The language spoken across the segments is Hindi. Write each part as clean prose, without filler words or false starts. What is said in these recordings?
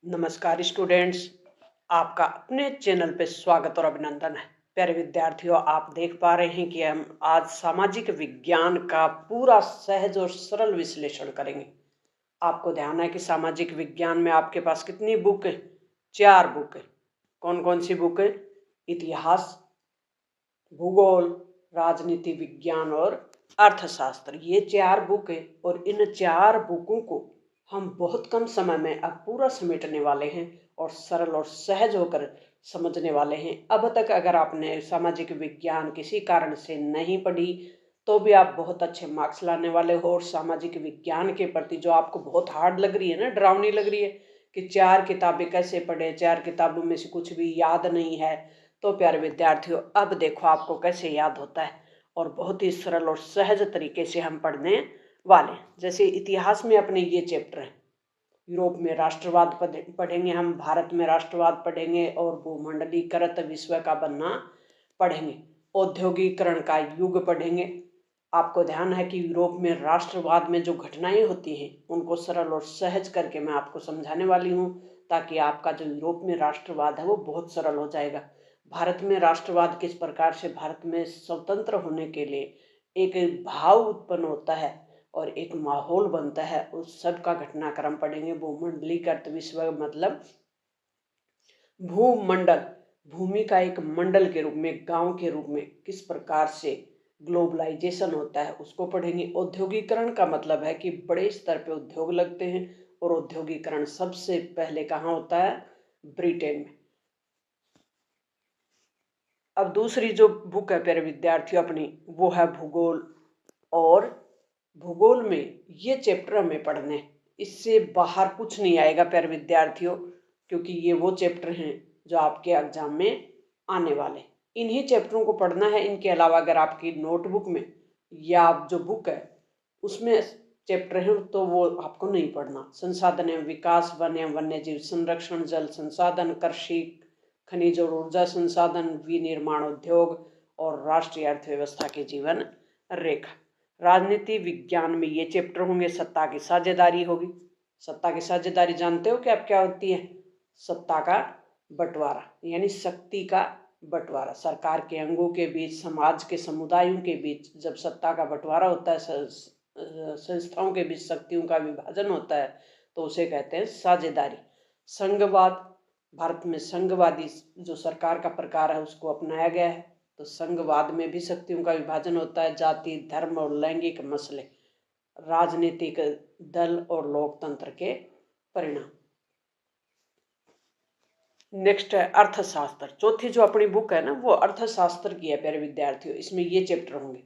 नमस्कार स्टूडेंट्स, आपका अपने चैनल पे स्वागत और अभिनंदन है। प्यारे विद्यार्थियों, आप देख पा रहे हैं कि हम आज सामाजिक विज्ञान का पूरा सहज और सरल विश्लेषण करेंगे। आपको ध्यान है कि सामाजिक विज्ञान में आपके पास कितनी बुक है? 4 बुक है। कौन कौन सी बुक है? इतिहास, भूगोल, राजनीति विज्ञान और अर्थशास्त्र। ये 4 बुक है और इन 4 बुकों को हम बहुत कम समय में अब पूरा समेटने वाले हैं और सरल और सहज होकर समझने वाले हैं। अब तक अगर आपने सामाजिक विज्ञान किसी कारण से नहीं पढ़ी तो भी आप बहुत अच्छे मार्क्स लाने वाले हो। और सामाजिक विज्ञान के प्रति जो आपको बहुत हार्ड लग रही है ना, डरावनी लग रही है कि 4 किताबें कैसे पढ़े, 4 किताबों में से कुछ भी याद नहीं है, तो प्यारे विद्यार्थियों अब देखो आपको कैसे याद होता है और बहुत ही सरल और सहज तरीके से हम पढ़ने वाले हैं। जैसे इतिहास में अपने ये चैप्टर है, यूरोप में राष्ट्रवाद पढ़ेंगे हम, भारत में राष्ट्रवाद पढ़ेंगे और भूमंडलीकृत विश्व का बनना पढ़ेंगे, औद्योगिकरण का युग पढ़ेंगे। आपको ध्यान है कि यूरोप में राष्ट्रवाद में जो घटनाएं होती हैं उनको सरल और सहज करके मैं आपको समझाने वाली हूँ, ताकि आपका जो यूरोप में राष्ट्रवाद है वो बहुत सरल हो जाएगा। भारत में राष्ट्रवाद किस प्रकार से भारत में स्वतंत्र होने के लिए एक भाव उत्पन्न होता है और एक माहौल बनता है, उस सब का घटनाक्रम पढ़ेंगे। भूमंडलीकृत विश्व मतलब भूमंडल, भूमि का एक मंडल के रूप में, गांव के रूप में किस प्रकार से ग्लोबलाइजेशन होता है उसको पढ़ेंगे। औद्योगिकरण का मतलब है कि बड़े स्तर पे उद्योग लगते हैं और औद्योगिकरण सबसे पहले कहाँ होता है? ब्रिटेन में। अब दूसरी जो बुक है प्यारे विद्यार्थियों अपनी, वो है भूगोल। और भूगोल में ये चैप्टर हमें पढ़ने हैं, इससे बाहर कुछ नहीं आएगा प्यारे विद्यार्थियों, क्योंकि ये वो चैप्टर हैं जो आपके एग्जाम में आने वाले। इन्हीं चैप्टरों को पढ़ना है। इनके अलावा अगर आपकी नोटबुक में या आप जो बुक है उसमें चैप्टर है तो वो आपको नहीं पढ़ना। संसाधन एवं विकास, वन एवं वन्य जीव संरक्षण, जल संसाधन, कृषि, खनिज और ऊर्जा संसाधन, विनिर्माण उद्योग और राष्ट्रीय अर्थव्यवस्था की जीवन रेखा। राजनीति विज्ञान में ये चैप्टर होंगे। सत्ता की साझेदारी होगी। सत्ता की साझेदारी जानते हो कि अब क्या होती है? सत्ता का बंटवारा, यानी शक्ति का बंटवारा। सरकार के अंगों के बीच, समाज के समुदायों के बीच जब सत्ता का बंटवारा होता है, संस्थाओं के बीच शक्तियों का विभाजन होता है, तो उसे कहते हैं साझेदारी। संघवाद, भारत में संघवादी जो सरकार का प्रकार है उसको अपनाया गया है, तो संघवाद में भी शक्तियों का विभाजन होता है। जाति, धर्म और लैंगिक मसले, राजनीतिक दल और लोकतंत्र के परिणाम। नेक्स्ट है अर्थशास्त्र। चौथी जो अपनी बुक है ना वो अर्थशास्त्र की है प्यारे विद्यार्थियों। इसमें ये चैप्टर होंगे।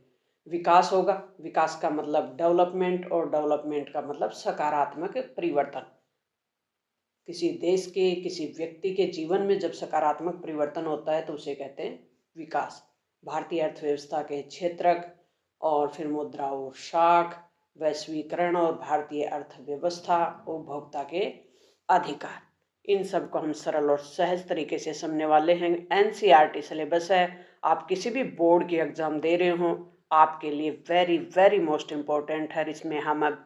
विकास होगा, विकास का मतलब डेवलपमेंट और डेवलपमेंट का मतलब सकारात्मक परिवर्तन। किसी देश के, किसी व्यक्ति के जीवन में जब सकारात्मक परिवर्तन होता है तो उसे कहते हैं विकास। भारतीय अर्थव्यवस्था के क्षेत्रक और फिर मुद्रा और शाख, वैश्वीकरण और भारतीय अर्थव्यवस्था, उपभोक्ता के अधिकार, इन सब को हम सरल और सहज तरीके से समझने वाले हैं। एनसीईआरटी सिलेबस है। आप किसी भी बोर्ड की एग्जाम दे रहे हो, आपके लिए वेरी वेरी मोस्ट इम्पोर्टेंट है। इसमें हम अब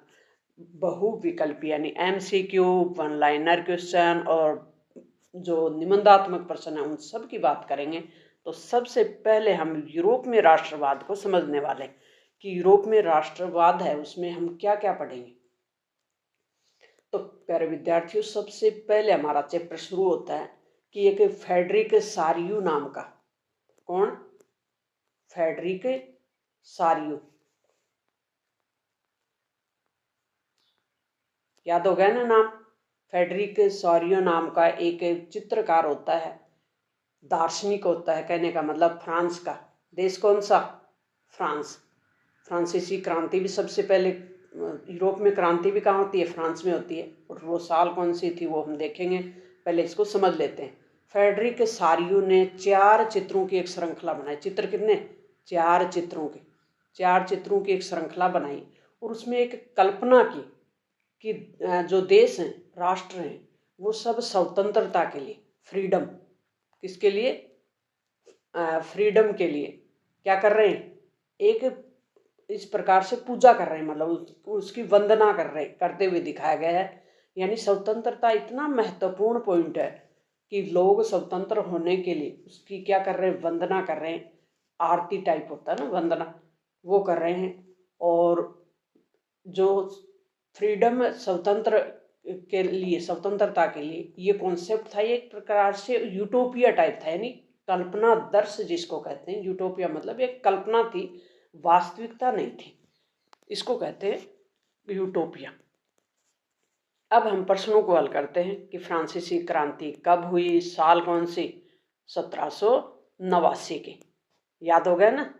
बहुविकल्प यानी एमसीक्यू, वन लाइनर क्वेश्चन और जो निबंधात्मक प्रश्न है उन सब की बात करेंगे। तो सबसे पहले हम यूरोप में राष्ट्रवाद को समझने वाले हैं कि यूरोप में राष्ट्रवाद है, उसमें हम क्या क्या पढ़ेंगे। तो प्यारे विद्यार्थियों, सबसे पहले हमारा चैप्टर शुरू होता है कि एक फ्रेडरिक सारियू नाम का, कौन? फ्रेडरिक सारियू, याद हो गया ना नाम? फ्रेडरिक सारियू नाम का एक चित्रकार होता है, दार्शनिक होता है। कहने का मतलब फ्रांस का। देश कौन सा? फ्रांस। फ्रांसीसी क्रांति भी सबसे पहले, यूरोप में क्रांति भी कहाँ होती है? फ्रांस में होती है। और वो साल कौन सी थी वो हम देखेंगे, पहले इसको समझ लेते हैं। फ्रेडरिक सारियू ने 4 चित्रों की एक श्रृंखला बनाई। चित्र कितने? 4 चित्रों के, 4 चित्रों की एक श्रृंखला बनाई और उसमें एक कल्पना की कि जो देश हैं, राष्ट्र हैं, वो सब स्वतंत्रता के लिए, फ्रीडम, किसके लिए? फ्रीडम के लिए क्या कर रहे हैं? एक इस प्रकार से पूजा कर रहे हैं, मतलब उसकी वंदना करते हुए दिखाया गया है यानी स्वतंत्रता इतना महत्वपूर्ण पॉइंट है कि लोग स्वतंत्र होने के लिए उसकी क्या कर रहे हैं, वंदना कर रहे हैं। आरती टाइप होता है ना वंदना, वो कर रहे हैं। और जो फ्रीडम, स्वतंत्र के लिए, स्वतंत्रता के लिए ये कॉन्सेप्ट था, ये एक प्रकार से यूटोपिया टाइप था, यानी कल्पना दर्श जिसको कहते हैं। यूटोपिया मतलब एक कल्पना थी, वास्तविकता नहीं थी, इसको कहते हैं यूटोपिया। अब हम प्रश्नों को हल करते हैं कि फ्रांसीसी क्रांति कब हुई, साल कौन सी? 1789 की। याद हो गया ना?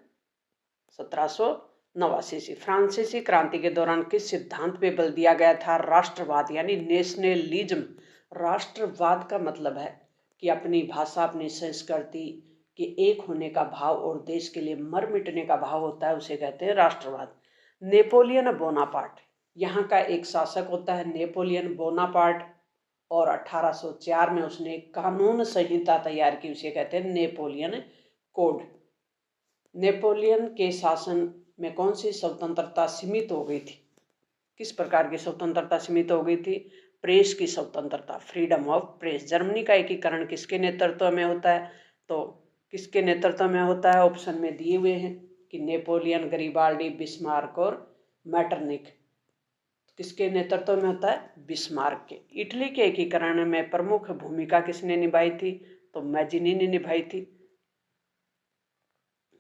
1789 से। फ्रांसीसी क्रांति के दौरान किस सिद्धांत पे बल दिया गया था? राष्ट्रवाद यानी नेशनलिज्म। राष्ट्रवाद का मतलब है कि अपनी भाषा, अपनी संस्कृति के एक होने का भाव और देश के लिए मर मिटने का भाव होता है, उसे कहते हैं राष्ट्रवाद। नेपोलियन बोनापार्ट, यहाँ का एक शासक होता है नेपोलियन बोनापार्ट, और 1804 में उसने एक कानून संहिता तैयार की, उसे कहते हैं नेपोलियन कोड। नेपोलियन के शासन में कौन सी स्वतंत्रता सीमित हो गई थी? किस प्रकार की स्वतंत्रता सीमित हो गई थी? प्रेस की स्वतंत्रता, फ्रीडम ऑफ प्रेस। जर्मनी का एकीकरण किसके नेतृत्व में होता है? तो किसके नेतृत्व में होता है? ऑप्शन में दिए हुए हैं कि नेपोलियन, गरिबाल्डी, बिस्मार्क और मैटरनिख। किसके नेतृत्व में होता है? बिस्मार्क के। इटली के एकीकरण में प्रमुख भूमिका किसने निभाई थी? तो मैजिनी ने निभाई थी।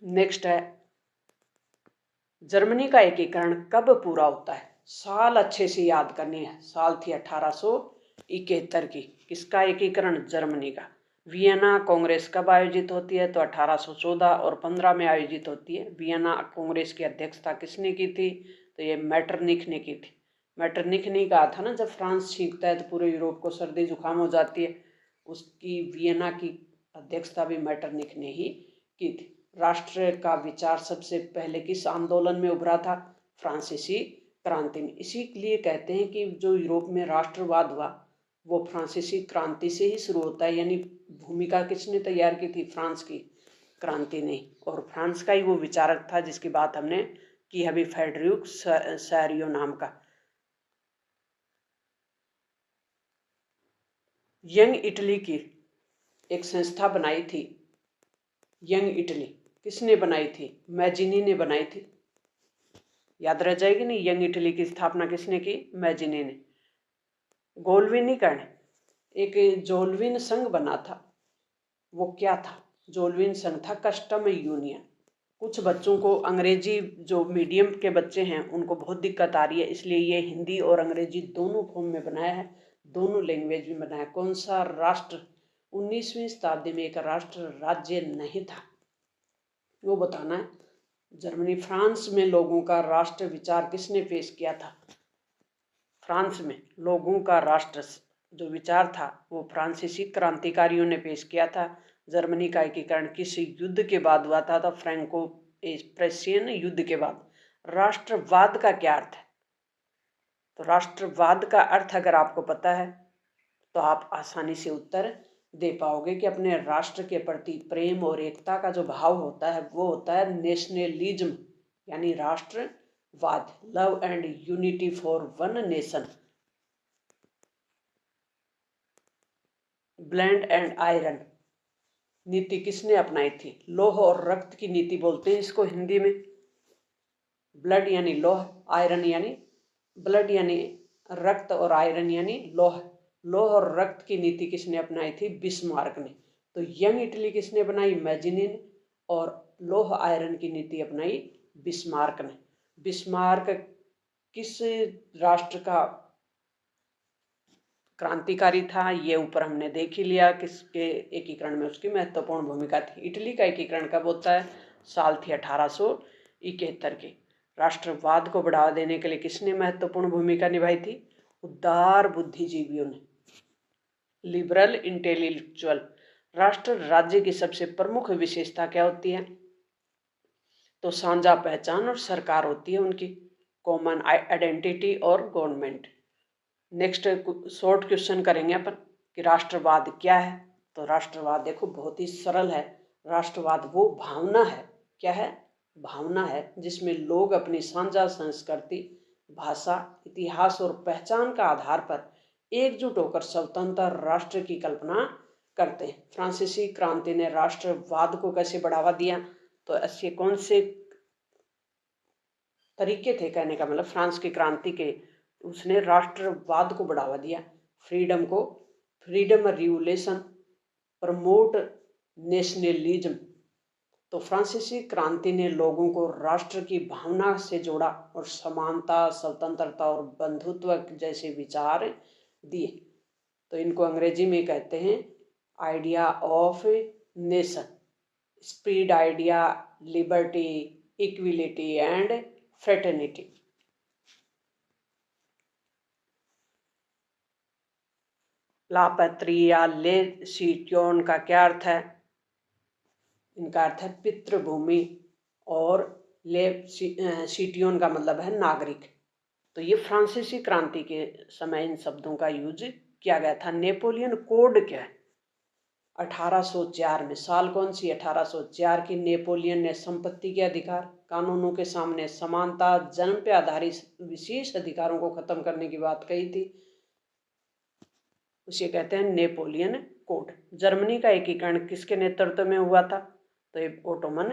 नेक्स्ट है, जर्मनी का एकीकरण कब पूरा होता है? साल अच्छे से याद करनी है। साल थी 1871 की। किसका एकीकरण? जर्मनी का। वियना कांग्रेस कब आयोजित होती है? तो 1814 और 15 में आयोजित होती है। वियना कांग्रेस की अध्यक्षता किसने की थी? तो ये मैटरनिख ने की थी। मैटरनिख ने कहा था ना, जब फ्रांस छींकता है तो पूरे यूरोप को सर्दी जुकाम हो जाती है। उसकी वियना की अध्यक्षता भी मैटरनिख ने ही की थी। राष्ट्र का विचार सबसे पहले किस आंदोलन में उभरा था? फ्रांसीसी क्रांति में। इसीलिए कहते हैं कि जो यूरोप में राष्ट्रवाद हुआ वो फ्रांसीसी क्रांति से ही शुरू होता है, यानी भूमिका किसने तैयार की थी? फ्रांस की क्रांति ने। और फ्रांस का ही वो विचारक था जिसकी बात हमने की अभी, फ्रेडरिक सैरियो नाम का। यंग इटली की एक संस्था बनाई थी, यंग इटली। किसने बनाई थी? मैजिनी ने बनाई थी। याद रह जाएगी नहीं? यंग इटली की स्थापना किसने की? मैजिनी ने। गोल्विनीकरण, एक जोल्विन संघ बना था, वो क्या था? जोल्विन संघ था कस्टम यूनियन। कुछ बच्चों को, अंग्रेजी जो मीडियम के बच्चे हैं उनको बहुत दिक्कत आ रही है, इसलिए ये हिंदी और अंग्रेजी दोनों फॉर्म में बनाया है, दोनों लैंग्वेज में बनाया। कौन सा राष्ट्र 19वीं शताब्दी में एक राष्ट्र राज्य नहीं था, वो बताना है। जर्मनी। फ्रांस में लोगों का राष्ट्र विचार किसने पेश किया था? फ्रांस में लोगों का राष्ट्र जो विचार था वो फ्रांसीसी क्रांतिकारियों ने पेश किया था। जर्मनी का एकीकरण किस युद्ध के बाद हुआ था? तो फ्रैंको प्रेशियन युद्ध के बाद। राष्ट्रवाद का क्या अर्थ है? तो राष्ट्रवाद का अर्थ अगर आपको पता है तो आप आसानी से उत्तर दे पाओगे कि अपने राष्ट्र के प्रति प्रेम और एकता का जो भाव होता है वो होता है नेशनलिज्म, यानी राष्ट्रवाद। Love and unity for one nation. Blend and iron नीति किसने अपनाई थी? लौह और रक्त की नीति बोलते हैं इसको हिंदी में। ब्लड यानी लौह, आयरन यानी ब्लड यानी रक्त, और आयरन यानी लौह। लौह और रक्त की नीति किसने अपनाई थी? बिस्मार्क ने। तो यंग इटली किसने बनाई? मैजिनी ने। और लौह आयरन की नीति अपनाई बिस्मार्क ने। बिस्मार्क किस राष्ट्र का क्रांतिकारी था? ये ऊपर हमने देख ही लिया, किसके एकीकरण में उसकी महत्वपूर्ण भूमिका थी। इटली का एकीकरण कब होता है? साल थी 1871 की। राष्ट्रवाद को बढ़ावा देने के लिए किसने महत्वपूर्ण भूमिका निभाई थी? उदार बुद्धिजीवियों ने, लिबरल इंटेलेक्चुअल। राष्ट्र राज्य की सबसे प्रमुख विशेषता क्या होती है? तो साझा पहचान और सरकार होती है उनकी, कॉमन आइडेंटिटी और गवर्नमेंट। नेक्स्ट शॉर्ट क्वेश्चन करेंगे अपन कि राष्ट्रवाद क्या है। तो राष्ट्रवाद देखो बहुत ही सरल है। राष्ट्रवाद वो भावना है, क्या है? भावना है जिसमें लोग अपनी साझा संस्कृति, भाषा, इतिहास और पहचान का आधार पर एकजुट होकर स्वतंत्र राष्ट्र की कल्पना करते हैं। फ्रांसीसी क्रांति ने राष्ट्रवाद को कैसे बढ़ावा दिया, तो ऐसे कौन से तरीके थे, कहने का मतलब फ्रांस की क्रांति के उसने राष्ट्रवाद को बढ़ावा दिया, फ्रीडम रिवोल्यूशन, प्रमोट नेशनलिज्म। तो फ्रांसीसी क्रांति ने लोगों को राष्ट्र की भावना से जोड़ा और समानता, स्वतंत्रता और बंधुत्व जैसे विचार दिए। तो इनको अंग्रेजी में कहते हैं idea of nation, speed idea, liberty, equality and fraternity. ला पैत्री या ले सिटियोन का क्या अर्थ है? इनका अर्थ है पितृभूमि और ले सिटियोन का मतलब है नागरिक। तो ये फ्रांसीसी क्रांति के समय इन शब्दों का यूज किया गया था। नेपोलियन कोड क्या है? 1804 में, साल कौन सी? 1804 की। नेपोलियन ने संपत्ति के अधिकार, कानूनों के सामने समानता, जन्म पे आधारित विशेष अधिकारों को खत्म करने की बात कही थी। उसे कहते हैं नेपोलियन कोड। जर्मनी का एकीकरण किसके नेतृत्व में हुआ था? तो ये ओटोमन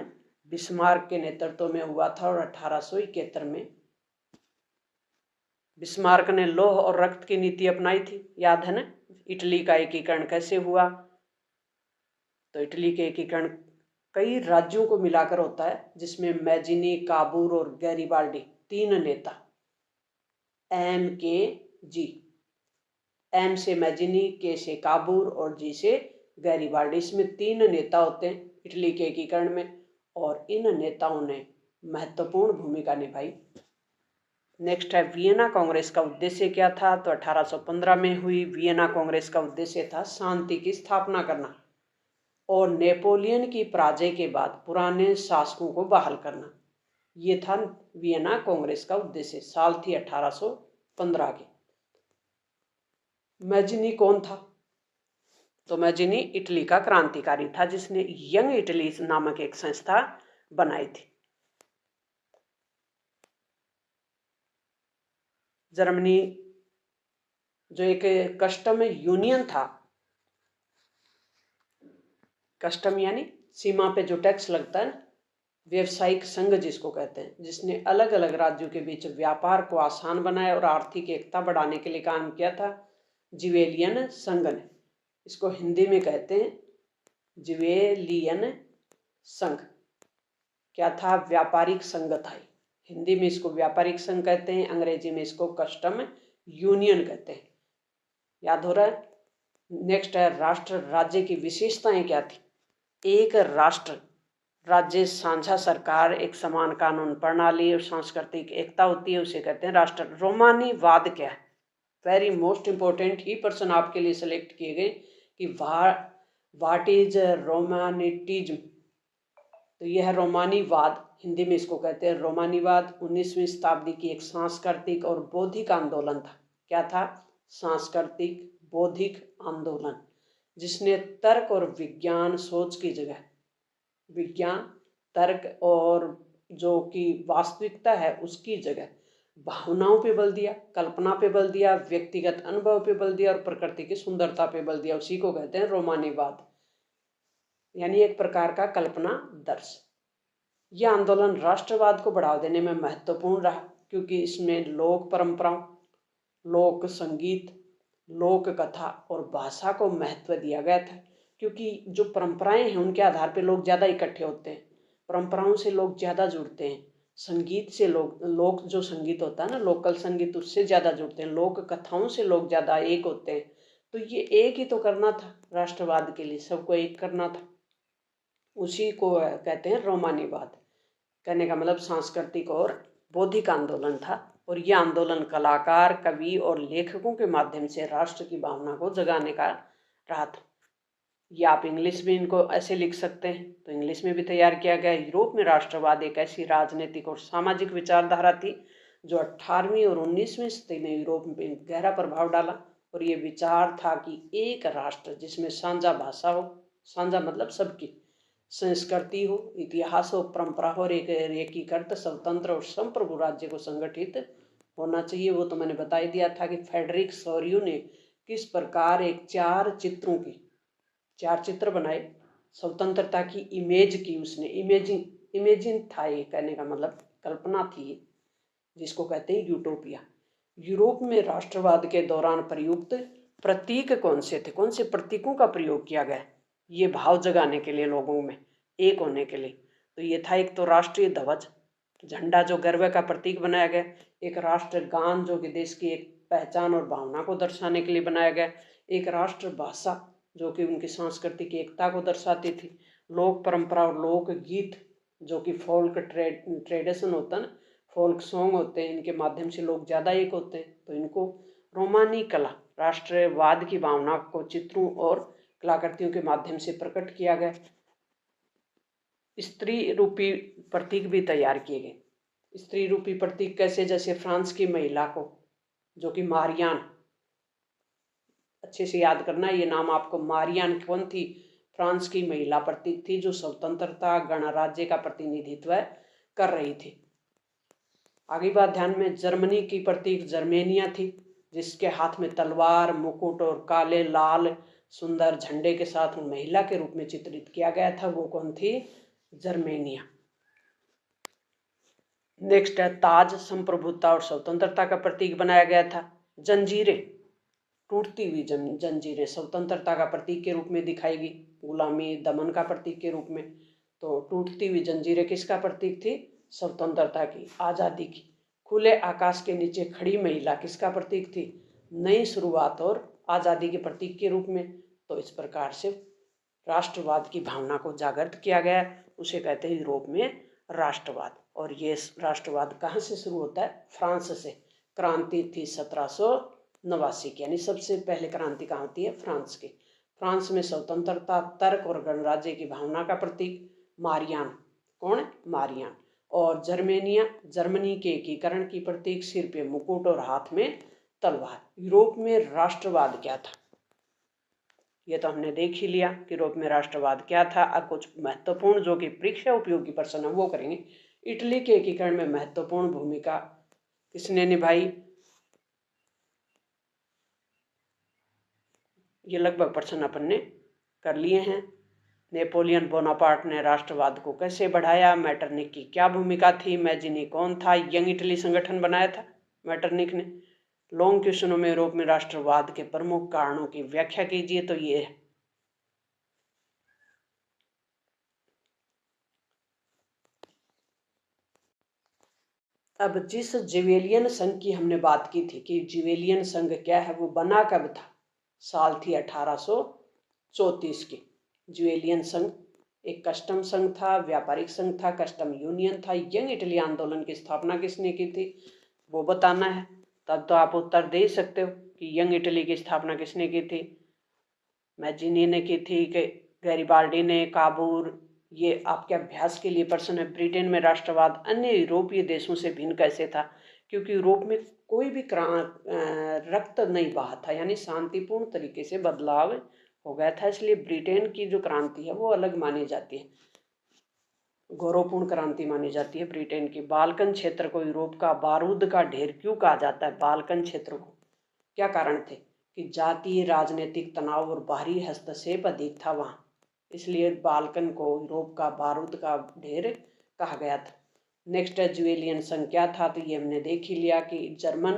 बिस्मार्क के नेतृत्व में हुआ था और 1871 में बिस्मार्क ने लौह और रक्त की नीति अपनाई थी, याद है ना? इटली का एकीकरण कैसे हुआ? तो इटली के एकीकरण कई राज्यों को मिलाकर होता है, जिसमें मैजिनी, काबूर और गैरिबाल्डी, तीन नेता। एम के जी, एम से मैजिनी, के से काबूर और जी से गैरिबाल्डी, इसमें तीन नेता होते हैं इटली के एकीकरण में, और इन नेताओं ने महत्वपूर्ण भूमिका निभाई। नेक्स्ट है वियना कांग्रेस का उद्देश्य क्या था? तो 1815 में हुई वियना कांग्रेस का उद्देश्य था शांति की स्थापना करना और नेपोलियन की पराजय के बाद पुराने शासकों को बहाल करना। ये था वियना कांग्रेस का उद्देश्य। साल थी 1815 की। मैजिनी कौन था? तो मैजिनी इटली का क्रांतिकारी था, जिसने यंग इटली नामक एक संस्था बनाई थी। जर्मनी जो एक कस्टम यूनियन था, कस्टम यानी सीमा पे जो टैक्स लगता है, व्यवसायिक संघ जिसको कहते हैं, जिसने अलग अलग राज्यों के बीच व्यापार को आसान बनाया और आर्थिक एकता बढ़ाने के लिए काम किया था, जिवेलियन संघ ने। इसको हिंदी में कहते हैं जिवेलियन संघ। क्या था? व्यापारिक संघ था। हिंदी में इसको व्यापारिक संघ कहते हैं, अंग्रेजी में इसको कस्टम यूनियन कहते हैं। याद हो रहा है? नेक्स्ट है राष्ट्र राज्य की विशेषताएं क्या थी? एक राष्ट्र राज्य, साझा सरकार, एक समान कानून प्रणाली और सांस्कृतिक एकता होती है, उसे कहते हैं राष्ट्र। रोमानीवाद क्या है? वेरी मोस्ट इंपॉर्टेंट ही पर्सन आपके लिए सेलेक्ट किए गए कि व्हाट इज रोमानिटिज्म। तो यह है रोमानीवाद, हिंदी में इसको कहते हैं रोमानीवाद। 19वीं शताब्दी की एक सांस्कृतिक और बौद्धिक आंदोलन था। क्या था? सांस्कृतिक बौद्धिक आंदोलन, जिसने तर्क और विज्ञान सोच की जगह विज्ञान, तर्क और जो कि वास्तविकता है उसकी जगह भावनाओं पे बल दिया, कल्पना पे बल दिया, व्यक्तिगत अनुभव पे बल दिया और प्रकृति की सुंदरता पे बल दिया। उसी को कहते हैं रोमानीवाद, यानी एक प्रकार का कल्पना दर्श। यह आंदोलन राष्ट्रवाद को बढ़ावा देने में महत्वपूर्ण रहा, क्योंकि इसमें लोक परंपराओं, लोक संगीत, लोक कथा और भाषा को महत्व दिया गया था। क्योंकि जो परंपराएं हैं उनके आधार पर लोग ज़्यादा इकट्ठे होते हैं, परंपराओं से लोग ज़्यादा जुड़ते हैं, संगीत से लोक जो संगीत होता है ना, लोकल संगीत, उससे ज़्यादा जुड़ते हैं, लोक कथाओं से लोग ज़्यादा एक होते हैं। तो ये एक ही तो करना था राष्ट्रवाद के लिए, सबको एक करना था। उसी को कहते हैं रोमानीवाद। कहने का मतलब सांस्कृतिक और बौद्धिक आंदोलन था, और यह आंदोलन कलाकार, कवि और लेखकों के माध्यम से राष्ट्र की भावना को जगाने का रहा था। या आप इंग्लिश में इनको ऐसे लिख सकते हैं, तो इंग्लिश में भी तैयार किया गया। यूरोप में राष्ट्रवाद एक ऐसी राजनीतिक और सामाजिक विचारधारा थी जो 18वीं और 19वीं सदी में यूरोप में गहरा प्रभाव डाला। और ये विचार था कि एक राष्ट्र जिसमें साझा भाषा हो, साझा मतलब सबकी, संस्कृति हो, इतिहास हो, परंपरा हो, और एक एकीकृत स्वतंत्र और संप्रभु राज्य को संगठित होना चाहिए। वो तो मैंने बता ही दिया था कि फ्रेडरिक सोरियो ने किस प्रकार एक 4 चित्र बनाए, स्वतंत्रता की इमेज की उसने, इमेजिन था, ये कहने का मतलब कल्पना थी, जिसको कहते हैं यूटोपिया। यूरोप में राष्ट्रवाद के दौरान प्रयुक्त प्रतीक कौन से थे, कौन से प्रतीकों का प्रयोग किया गया ये भाव जगाने के लिए, लोगों में एक होने के लिए? तो ये था, एक तो राष्ट्रीय ध्वज, झंडा जो गर्व का प्रतीक बनाया गया, एक राष्ट्रगान जो कि देश की एक पहचान और भावना को दर्शाने के लिए बनाया गया, एक राष्ट्रभाषा जो कि उनकी सांस्कृतिक एकता को दर्शाती थी, लोक परंपरा और लोक गीत जो कि फोल्क ट्रेडिशन होता है ना, फोल्क सॉन्ग होते हैं, इनके माध्यम से लोग ज़्यादा एक होते हैं। तो इनको रोमानी कला, राष्ट्रवाद की भावना को चित्रों और कलाकृतियों के माध्यम से प्रकट किया गया। स्त्री रूपी प्रतीक भी तैयार किए गए। स्त्री रूपी प्रतीक कैसे? जैसे फ्रांस की महिला को, जो कि मारियान, अच्छे से याद करना ये नाम आपको, मारियान कौन थी? फ्रांस की महिला प्रतीक थी, जो स्वतंत्रता गणराज्य का प्रतिनिधित्व कर रही थी। आगे बात ध्यान में, जर्मनी की प्रतीक जर्मेनिया थी, जिसके हाथ में तलवार, मुकुट और काले लाल सुंदर झंडे के साथ महिला के रूप में चित्रित किया गया था। वो कौन थी? जर्मेनिया। नेक्स्ट है ताज, संप्रभुता और स्वतंत्रता का प्रतीक बनाया गया था। जंजीरें, टूटती हुई जंजीरें स्वतंत्रता का प्रतीक के रूप में दिखाई गई, गुलामी दमन का प्रतीक के रूप में। तो टूटती हुई जंजीरें किसका प्रतीक थी? स्वतंत्रता की, आज़ादी की। खुले आकाश के नीचे खड़ी महिला किसका प्रतीक थी? नई शुरुआत और आज़ादी के प्रतीक के रूप में। तो इस प्रकार से राष्ट्रवाद की भावना को जागृत किया गया, उसे कहते हैं यूरोप में राष्ट्रवाद। और ये राष्ट्रवाद कहाँ से शुरू होता है? फ्रांस से। क्रांति थी 1789 की, यानी सबसे पहले क्रांति कहाँ होती है? फ्रांस की। फ्रांस में स्वतंत्रता, तर्क और गणराज्य की भावना का प्रतीक मारियान। कौन? मारियान। और जर्मेनिया, जर्मनी के एकीकरण की प्रतीक, सिर पे मुकुट और हाथ में तलवार। यूरोप में राष्ट्रवाद क्या था? ये तो हमने देख ही लिया कि यूरोप में राष्ट्रवाद क्या था। अब कुछ महत्वपूर्ण जो कि परीक्षा उपयोगी प्रश्न है वो करेंगे। इटली के एकीकरण में महत्वपूर्ण भूमिका किसने निभाई? ये लगभग प्रश्न अपन ने कर लिए हैं। नेपोलियन बोनापार्ट ने राष्ट्रवाद को कैसे बढ़ाया? मैटरनिक की क्या भूमिका थी? मैजिनी कौन था? यंग इटली संगठन बनाया था मैटरनिक ने। लॉन्ग क्वेश्चनों में यूरोप में राष्ट्रवाद के प्रमुख कारणों की व्याख्या कीजिए। तो ये है, अब जिस जिवेलियन संघ की हमने बात की थी कि जिवेलियन संघ क्या है, वो बना कब था? साल थी 1834 की। जिवेलियन संघ एक कस्टम संघ था, व्यापारिक संघ था, कस्टम यूनियन था। यंग इटली आंदोलन की स्थापना किसने की थी वो बताना है। तब तो आप उत्तर दे सकते हो कि यंग इटली की स्थापना किसने की थी? मैजिनी ने की थी कि गैरिबाल्डी ने, काबूर। ये आपके अभ्यास के लिए प्रश्न है। ब्रिटेन में राष्ट्रवाद अन्य यूरोपीय देशों से भिन्न कैसे था? क्योंकि यूरोप में कोई भी रक्त नहीं बहा था, यानी शांतिपूर्ण तरीके से बदलाव हो गया था, इसलिए ब्रिटेन की जो क्रांति है वो अलग मानी जाती है, गौरवपूर्ण क्रांति मानी जाती है ब्रिटेन की। बाल्कन क्षेत्र को यूरोप का बारूद का ढेर क्यों कहा जाता है? बाल्कन क्षेत्र को क्या कारण थे? कि जातीय राजनीतिक तनाव और बाहरी हस्तक्षेप अधिक था वहाँ, इसलिए बाल्कन को यूरोप का बारूद का ढेर कहा गया था। नेक्स्ट है ज्वेलियन संघ क्या था? तो ये हमने देख ही लिया कि जर्मन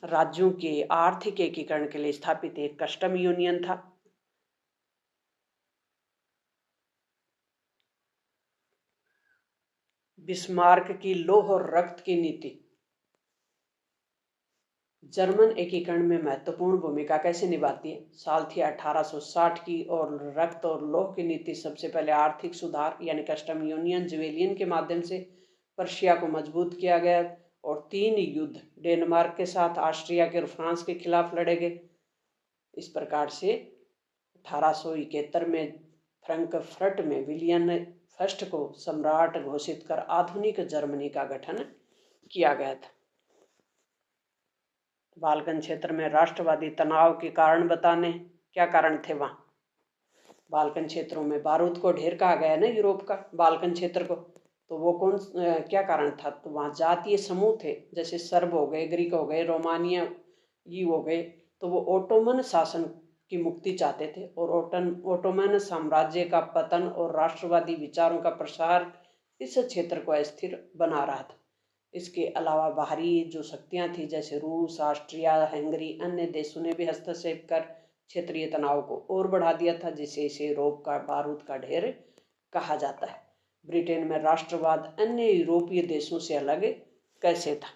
राज्यों के आर्थिक एकीकरण के लिए स्थापित एक कस्टम यूनियन था। बिस्मार्क की लौह और रक्त की नीति जर्मन एकीकरण में महत्वपूर्ण भूमिका कैसे निभाती है? साल थी 1860 की। और रक्त और लौह की नीति सबसे पहले आर्थिक सुधार यानी कस्टम यूनियन ज्वेलियन के माध्यम से पर्शिया को मजबूत किया गया। और 3 युद्ध डेनमार्क के साथ, ऑस्ट्रिया के और फ्रांस के खिलाफ लड़े गए। इस प्रकार से 1871 में फ्रैंकफर्ट में विलियम फर्स्ट को सम्राट घोषित कर आधुनिक जर्मनी का गठन किया गया था। बाल्कन क्षेत्र में राष्ट्रवादी तनाव के कारण बताने, क्या कारण थे वहाँ? बाल्कन क्षेत्रों में बारूद को ढेर कहा गया ना यूरोप का, बाल्कन क्षेत्र को। तो वो क्या कारण था? तो वहाँ जातीय समूह थे, जैसे सर्ब हो गए, ग्रीक हो गए, रोमानिया ये हो गए, तो वो ओटोमन शासन की मुक्ति चाहते थे और ओटोमन साम्राज्य का पतन और राष्ट्रवादी विचारों का प्रसार इस क्षेत्र को अस्थिर बना रहा था। इसके अलावा बाहरी जो शक्तियां थी जैसे रूस, ऑस्ट्रिया, हंगरी, अन्य देशों ने भी हस्तक्षेप कर क्षेत्रीय तनाव को और बढ़ा दिया था, जिसे इसे यूरोप का बारूद का ढेर कहा जाता है। ब्रिटेन में राष्ट्रवाद अन्य यूरोपीय देशों से अलग कैसे था?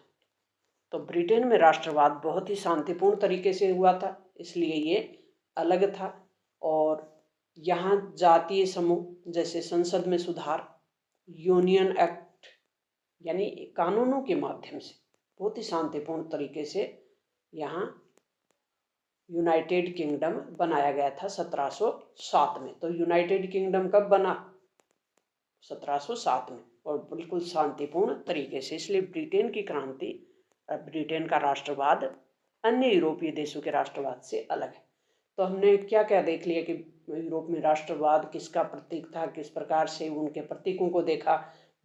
तो ब्रिटेन में राष्ट्रवाद बहुत ही शांतिपूर्ण तरीके से हुआ था, इसलिए ये अलग था। और यहाँ जातीय समूह जैसे संसद में सुधार, यूनियन एक्ट यानी कानूनों के माध्यम से बहुत ही शांतिपूर्ण तरीके से यहाँ यूनाइटेड किंगडम बनाया गया था 1707 में। तो यूनाइटेड किंगडम कब बना? 1707 में, और बिल्कुल शांतिपूर्ण तरीके से। इसलिए ब्रिटेन की क्रांति, ब्रिटेन का राष्ट्रवाद अन्य यूरोपीय देशों के राष्ट्रवाद से अलग है। तो हमने क्या क्या देख लिया कि यूरोप में राष्ट्रवाद किसका प्रतीक था, किस प्रकार से उनके प्रतीकों को देखा।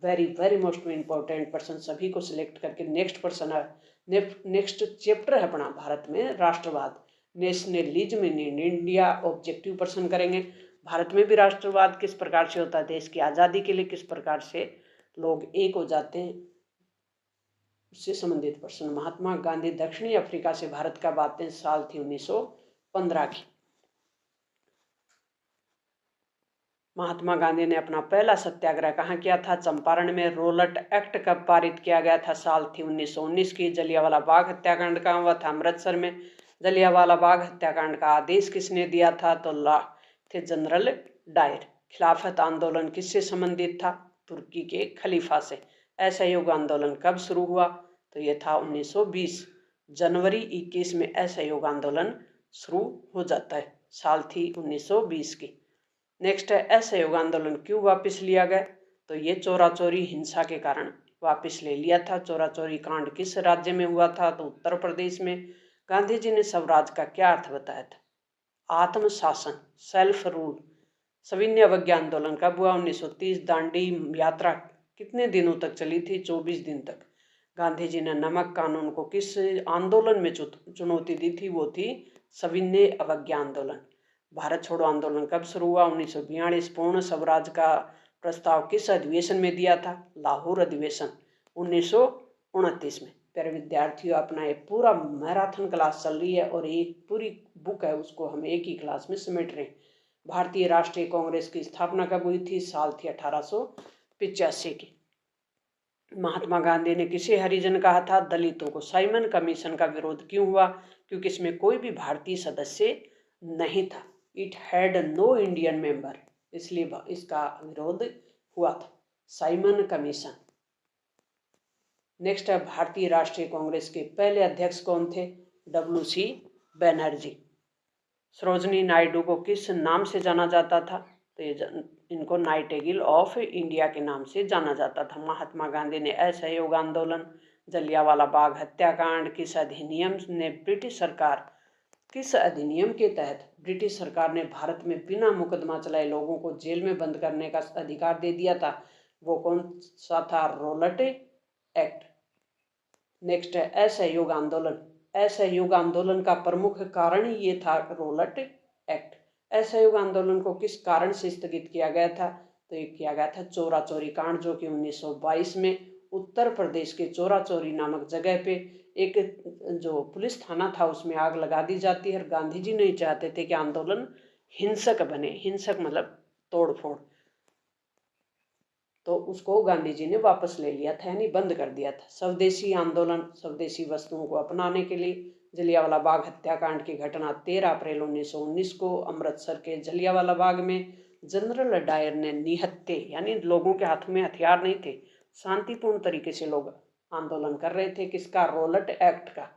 Very very most important person, सभी को सिलेक्ट करके नेक्स्ट चैप्टर है अपना भारत में राष्ट्रवाद, nationalism in India, objective person करेंगे। भारत में भी राष्ट्रवाद किस प्रकार से होता है, देश की आज़ादी के लिए किस प्रकार से लोग एक हो जाते हैं, उससे संबंधित पर्सन। महात्मा गांधी दक्षिणी अफ्रीका से भारत कब आते हैं? साल थी 1915 की। महात्मा गांधी ने अपना पहला सत्याग्रह कहाँ किया था? चंपारण में। रोलट एक्ट कब पारित किया गया था? साल थी 1919 की। जलियांवाला बाग हत्याकांड कहाँ हुआ था? अमृतसर में। जलियांवाला बाग हत्याकांड का आदेश किसने दिया था? तो थे जनरल डायर। खिलाफत आंदोलन किससे संबंधित था? तुर्की के खलीफा से। असहयोग आंदोलन कब शुरू हुआ? तो ये था 1920। जनवरी 21 में असहयोग आंदोलन शुरू हो जाता है। साल थी 1920 की। नेक्स्ट है, असहयोग आंदोलन क्यों वापस लिया गया? तो ये चोरा चोरी हिंसा के कारण वापस ले लिया था। चोरा चोरी कांड किस राज्य में हुआ था? तो उत्तर प्रदेश में। गांधी जी ने स्वराज का क्या अर्थ बताया था? आत्मशासन, सेल्फ रूल। सविनय अवज्ञा आंदोलन कब हुआ? 1930। दांडी यात्रा कितने दिनों तक चली थी? 24 दिन तक। गांधी जी ने नमक कानून को किस आंदोलन में चुनौती दी थी? वो थी सविनय अवज्ञा आंदोलन। भारत छोड़ो आंदोलन कब शुरू हुआ? 1942। पूर्ण स्वराज का प्रस्ताव किस अधिवेशन में दिया था? लाहौर अधिवेशन 1929 में। प्यारे विद्यार्थियों, अपना एक पूरा मैराथन क्लास चल रही है और एक पूरी बुक है, उसको हम एक ही क्लास में समेट रहे हैं। भारतीय राष्ट्रीय कांग्रेस की स्थापना कब हुई थी? साल थी 1885 की। महात्मा गांधी ने किसे हरिजन कहा था? दलितों को। साइमन कमीशन का विरोध क्यों हुआ? क्योंकि इसमें कोई भी भारतीय सदस्य नहीं था। It had no Indian member, इसलिए इसका विरोध हुआ था। Simon commission. नेक्स्ट है, भारतीय राष्ट्रीय कांग्रेस के पहले अध्यक्ष कौन थे? WC बनर्जी। सरोजनी नायडू को किस नाम से जाना जाता था? तो ये इनको नाइटिंगेल ऑफ इंडिया के नाम से जाना जाता था। महात्मा गांधी ने असहयोग आंदोलन, जलियांवाला बाग हत्याकांड किस अधिनियम ने ब्रिटिश सरकार, किस अधिनियम के तहत ब्रिटिश सरकार ने भारत में बिना मुकदमा चलाए लोगों को जेल में बंद करने का अधिकार दे दिया था? वो कौन सा था? Rowlatt act. नेक्स्ट है, असहयोग आंदोलन। असहयोग आंदोलन का प्रमुख कारण ये था रोलट एक्ट। असहयोग आंदोलन को किस कारण से स्थगित किया गया था? तो ये किया गया था चोरा चोरी कांड, जो कि 1922 में उत्तर प्रदेश के चोरा चोरी नामक जगह पे एक जो पुलिस थाना था उसमें आग लगा दी जाती है। और गांधी जी नहीं चाहते थे कि आंदोलन हिंसक बने, हिंसक मतलब तोड़ फोड़, तो उसको गांधी जी ने वापस ले लिया था, यानी बंद कर दिया था। स्वदेशी आंदोलन, स्वदेशी वस्तुओं को अपनाने के लिए। जलियांवाला बाग हत्याकांड की घटना 13 अप्रैल 1919 को अमृतसर के जलियांवाला बाग में जनरल डायर ने निहत्थे, यानी लोगों के हाथ में हथियार नहीं थे, शांतिपूर्ण तरीके से लोग आंदोलन कर रहे थे। किसका? रोलट एक्ट का।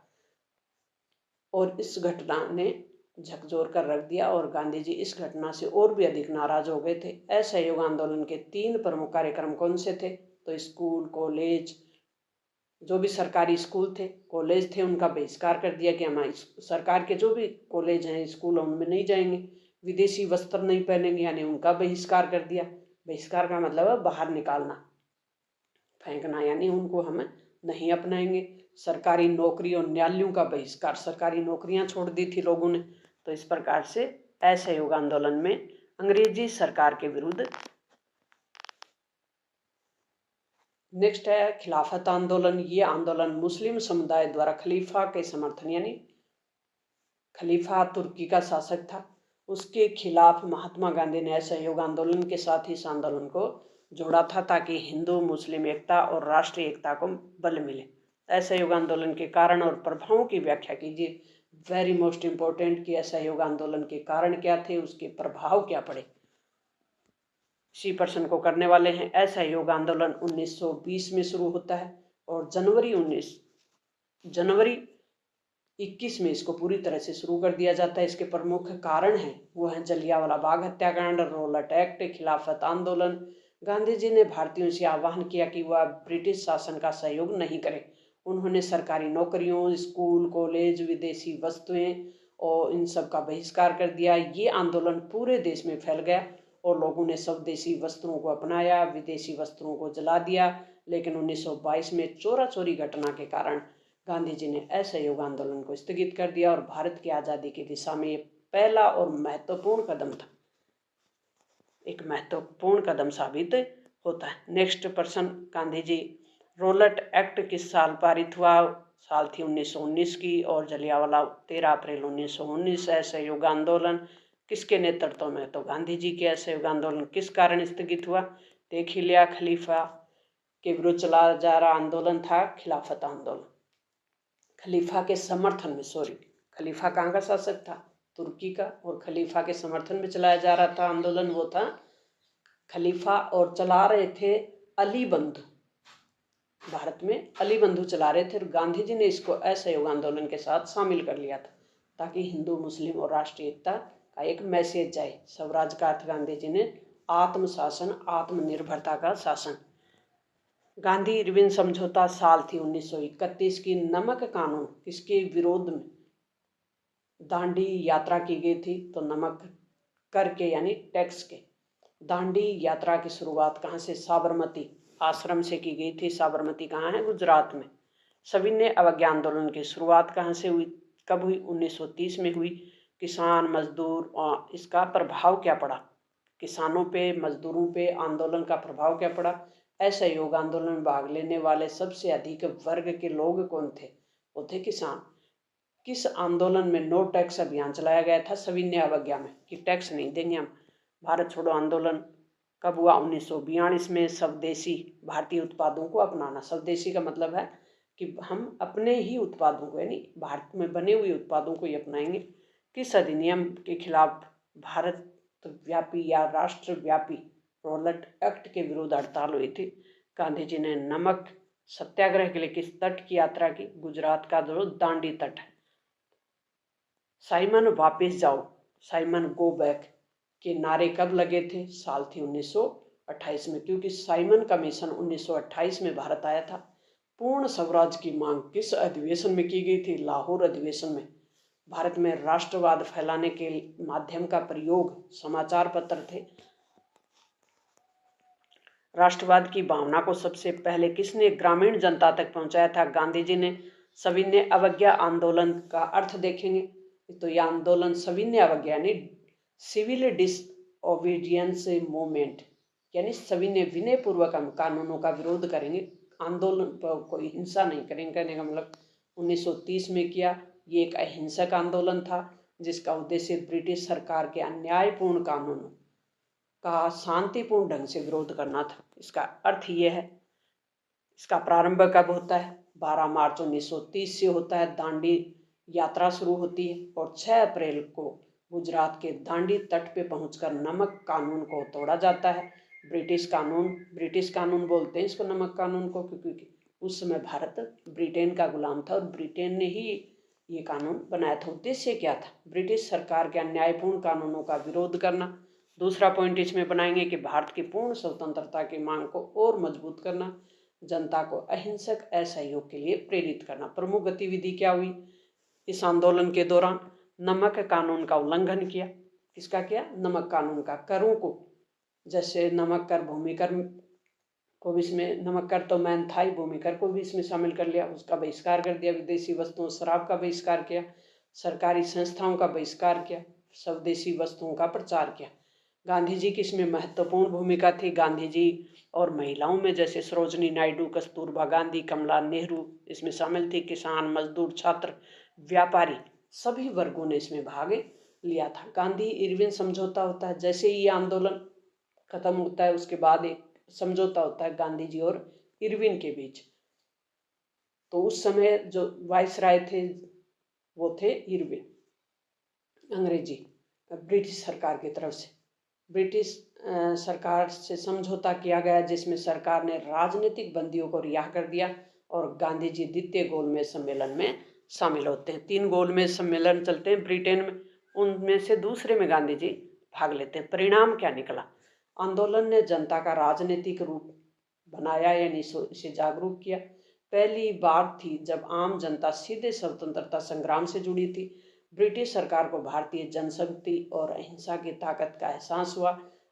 और इस घटना ने झकझोर कर रख दिया और गांधी जी इस घटना से और भी अधिक नाराज हो गए थे। असहयोग आंदोलन के 3 प्रमुख कार्यक्रम कौन से थे? तो स्कूल, कॉलेज, जो भी सरकारी स्कूल थे, कॉलेज थे, उनका बहिष्कार कर दिया कि हमारे सरकार के जो भी कॉलेज हैं, स्कूल, उनमें नहीं जाएंगे। विदेशी वस्त्र नहीं पहनेंगे, यानी उनका बहिष्कार कर दिया। बहिष्कार का मतलब है बाहर निकालना, फेंकना, यानी उनको हम नहीं अपनाएंगे। सरकारी नौकरी और न्यायालयों का बहिष्कार, सरकारी नौकरियां छोड़ दी थी लोगों ने। तो इस प्रकार से असहयोग आंदोलन में अंग्रेजी सरकार के विरुद्ध। नेक्स्ट है खिलाफत आंदोलन। ये आंदोलन मुस्लिम समुदाय द्वारा खलीफा के समर्थन, यानी खलीफा तुर्की का शासक था, उसके खिलाफ महात्मा गांधी ने असहयोग आंदोलन के साथ ही इस आंदोलन को जोड़ा था ताकि हिंदू मुस्लिम एकता और राष्ट्रीय एकता को बल मिले। असहयोग आंदोलन के कारण और प्रभावों की व्याख्या कीजिए। वेरी मोस्ट इंपॉर्टेंट कि असहयोग आंदोलन के कारण क्या थे, उसके प्रभाव क्या पड़े, इसी प्रश्न को करने वाले हैं। असहयोग आंदोलन 1920 में शुरू होता है और जनवरी 21 में इसको पूरी तरह से शुरू कर दिया जाता है। इसके प्रमुख कारण हैं वो हैं जलियांवाला बाग हत्याकांड, रोलट एक्ट, खिलाफत आंदोलन। गांधी जी ने भारतीयों से आह्वान किया कि वह ब्रिटिश शासन का सहयोग नहीं करें। उन्होंने सरकारी नौकरियों, स्कूल, कॉलेज, विदेशी वस्तुएं और इन सब का बहिष्कार कर दिया। ये आंदोलन पूरे देश में फैल गया और लोगों ने स्वदेशी वस्त्रों को अपनाया, विदेशी वस्त्रों को जला दिया। लेकिन 1922 में चोरा चोरी घटना के कारण गांधी जी ने असहयोग आंदोलन को स्थगित कर दिया और भारत की आज़ादी की दिशा में ये पहला और महत्वपूर्ण कदम था, एक महत्वपूर्ण कदम साबित होता है। नेक्स्ट प्रश्न, गांधी जी रोलट एक्ट किस साल पारित हुआ? साल थी 1919 की और जलियांवाला 13 अप्रैल 1919। असहयोग आंदोलन किसके नेतृत्व में? तो गांधी जी के। असहयोग आंदोलन किस कारण स्थगित हुआ? देख ही लिया, खलीफा के विरुद्ध चला जा रहा आंदोलन था खिलाफत आंदोलन। खलीफा के समर्थन में, खलीफा कहाँ का शासक था? तुर्की का। और खलीफा के समर्थन में चलाया जा रहा था आंदोलन, वो था खलीफा, और चला रहे थे अली बंधु। भारत में अली बंधु चला रहे थे और गांधी जी ने इसको असहयोग आंदोलन के साथ शामिल कर लिया था ताकि हिंदू मुस्लिम और राष्ट्रीय एकता का एक मैसेज जाए। स्वराज का अर्थ गांधी जी ने आत्मशासन, आत्मनिर्भरता का शासन। गांधी इरविन समझौता साल थी 1931 की। नमक कानून किसके विरोध में दांडी यात्रा की गई थी? तो नमक कर के, यानी टैक्स के। दांडी यात्रा की शुरुआत कहाँ से? साबरमती आश्रम से की गई थी। साबरमती कहाँ है? गुजरात में। सविनय अवज्ञा आंदोलन की शुरुआत कहाँ से हुई, कब हुई? 1930 में हुई। किसान मजदूर और इसका प्रभाव क्या पड़ा? किसानों पे, मजदूरों पे आंदोलन का प्रभाव क्या पड़ा? असहयोग आंदोलन में भाग लेने वाले सबसे अधिक वर्ग के लोग कौन थे? वो थे किसान। किस आंदोलन में नो टैक्स अभियान चलाया गया था? सविनय अवज्ञा में, कि टैक्स नहीं देंगे हम। भारत छोड़ो आंदोलन कब हुआ? 1942 में। स्वदेशी भारतीय उत्पादों को अपनाना। स्वदेशी का मतलब है कि हम अपने ही उत्पादों को, यानी भारत में बने हुए उत्पादों को ही अपनाएंगे। किस अधिनियम के खिलाफ भारत व्यापी या राष्ट्रव्यापी रोलट एक्ट के विरुद्ध हड़ताल हुई थी? गांधी जी ने नमक सत्याग्रह के लिए किस तट की यात्रा की? गुजरात का जो दांडी तट है। साइमन वापस जाओ, साइमन गो बैक के नारे कब लगे थे? साल थी 1928 में, क्योंकि साइमन कमीशन 1928 में भारत आया था। पूर्ण स्वराज की मांग किस अधिवेशन में की गई थी? लाहौर अधिवेशन में। भारत में राष्ट्रवाद फैलाने के माध्यम का प्रयोग समाचार पत्र थे। राष्ट्रवाद की भावना को सबसे पहले किसने ग्रामीण जनता तक पहुंचाया था? गांधी जी ने। सविनय अवज्ञा आंदोलन का अर्थ देखेंगे तो यह आंदोलन सविनय अवज्ञा यानी सिविल डिसओबीडियंस मूवमेंट, यानी सविनय विनय पूर्वक हम कानूनों का विरोध करेंगे, आंदोलन पर कोई हिंसा नहीं करेंगे। कहने का मतलब 1930 में किया। ये एक अहिंसक आंदोलन था जिसका उद्देश्य ब्रिटिश सरकार के अन्यायपूर्ण कानूनों का शांतिपूर्ण ढंग से विरोध करना था। इसका अर्थ ये है। इसका प्रारंभ कब होता है? 12 मार्च 1930 से होता है। दांडी यात्रा शुरू होती है और 6 अप्रैल को गुजरात के दांडी तट पे पहुंचकर नमक कानून को तोड़ा जाता है। ब्रिटिश कानून बोलते हैं इसको, नमक कानून को, क्योंकि उस समय भारत ब्रिटेन का गुलाम था और ब्रिटेन ने ही ये कानून बनाया था। उद्देश्य क्या था? ब्रिटिश सरकार के अन्यायपूर्ण कानूनों का विरोध करना। दूसरा पॉइंट इसमें बनाएंगे कि भारत की पूर्ण स्वतंत्रता की मांग को और मजबूत करना, जनता को अहिंसक असहयोग के लिए प्रेरित करना। प्रमुख गतिविधि क्या हुई इस आंदोलन के दौरान? नमक कानून का उल्लंघन किया। किसका किया? नमक कानून का। करों को, जैसे नमक कर, भूमि कर को भी इसमें, नमक कर तो मैन था ही, भूमिकर को भी इसमें शामिल कर लिया, उसका बहिष्कार कर दिया, विदेशी वस्तुओं शराब का बहिष्कार किया, सरकारी संस्थाओं का बहिष्कार किया, स्वदेशी वस्तुओं का प्रचार किया। गांधी जी की इसमें महत्वपूर्ण भूमिका थी। गांधी जी और महिलाओं में जैसे सरोजनी नायडू, कस्तूरबा गांधी, कमला नेहरू इसमें शामिल थी। किसान, मजदूर, छात्र, व्यापारी सभी वर्गों ने इसमें भाग लिया था। गांधी इरविन समझौता होता है, जैसे ही ये आंदोलन खत्म होता है उसके बाद एक समझौता होता है गांधी जी और इरविन के बीच। तो उस समय जो वाइसराय थे वो थे इरविन, अंग्रेजी ब्रिटिश सरकार की तरफ से। ब्रिटिश सरकार से समझौता किया गया जिसमें सरकार ने राजनीतिक बंदियों को रिहा कर दिया और गांधी जी द्वितीय गोलमेज सम्मेलन में शामिल होते हैं। 3 गोलमेज सम्मेलन चलते हैं ब्रिटेन में, उनमें से दूसरे में गांधी जी भाग लेते हैं। परिणाम क्या निकला? आंदोलन ने जनता का राजनीतिक रूप बनाया, यानी इसे जागरूक किया। पहली बार थी जब आम जनता सीधे स्वतंत्रता संग्राम से जुड़ी थी। ब्रिटिश सरकार को भारतीय जनशक्ति और अहिंसा की ताकत का एहसास हुआ।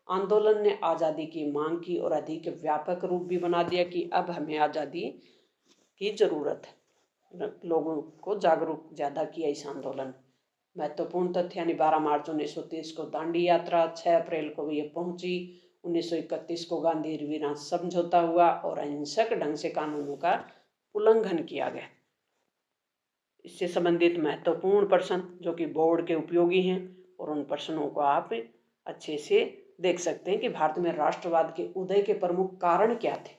आंदोलन ने आज़ादी की मांग की और अधिक व्यापक रूप भी बना दिया कि अब हमें आज़ादी की जरूरत है। लोगों को जागरूक ज़्यादा किया इस आंदोलन। महत्वपूर्ण तथ्य यानी 12 मार्च 1930 को दांडी यात्रा, 6 अप्रैल को ये पहुंची, 1931 को गांधी इरविन समझौता हुआ और अहिंसक ढंग से कानूनों का उल्लंघन किया गया। इससे संबंधित महत्वपूर्ण प्रश्न जो कि बोर्ड के उपयोगी हैं और उन प्रश्नों को आप अच्छे से देख सकते हैं कि भारत में राष्ट्रवाद के उदय के प्रमुख कारण क्या थे।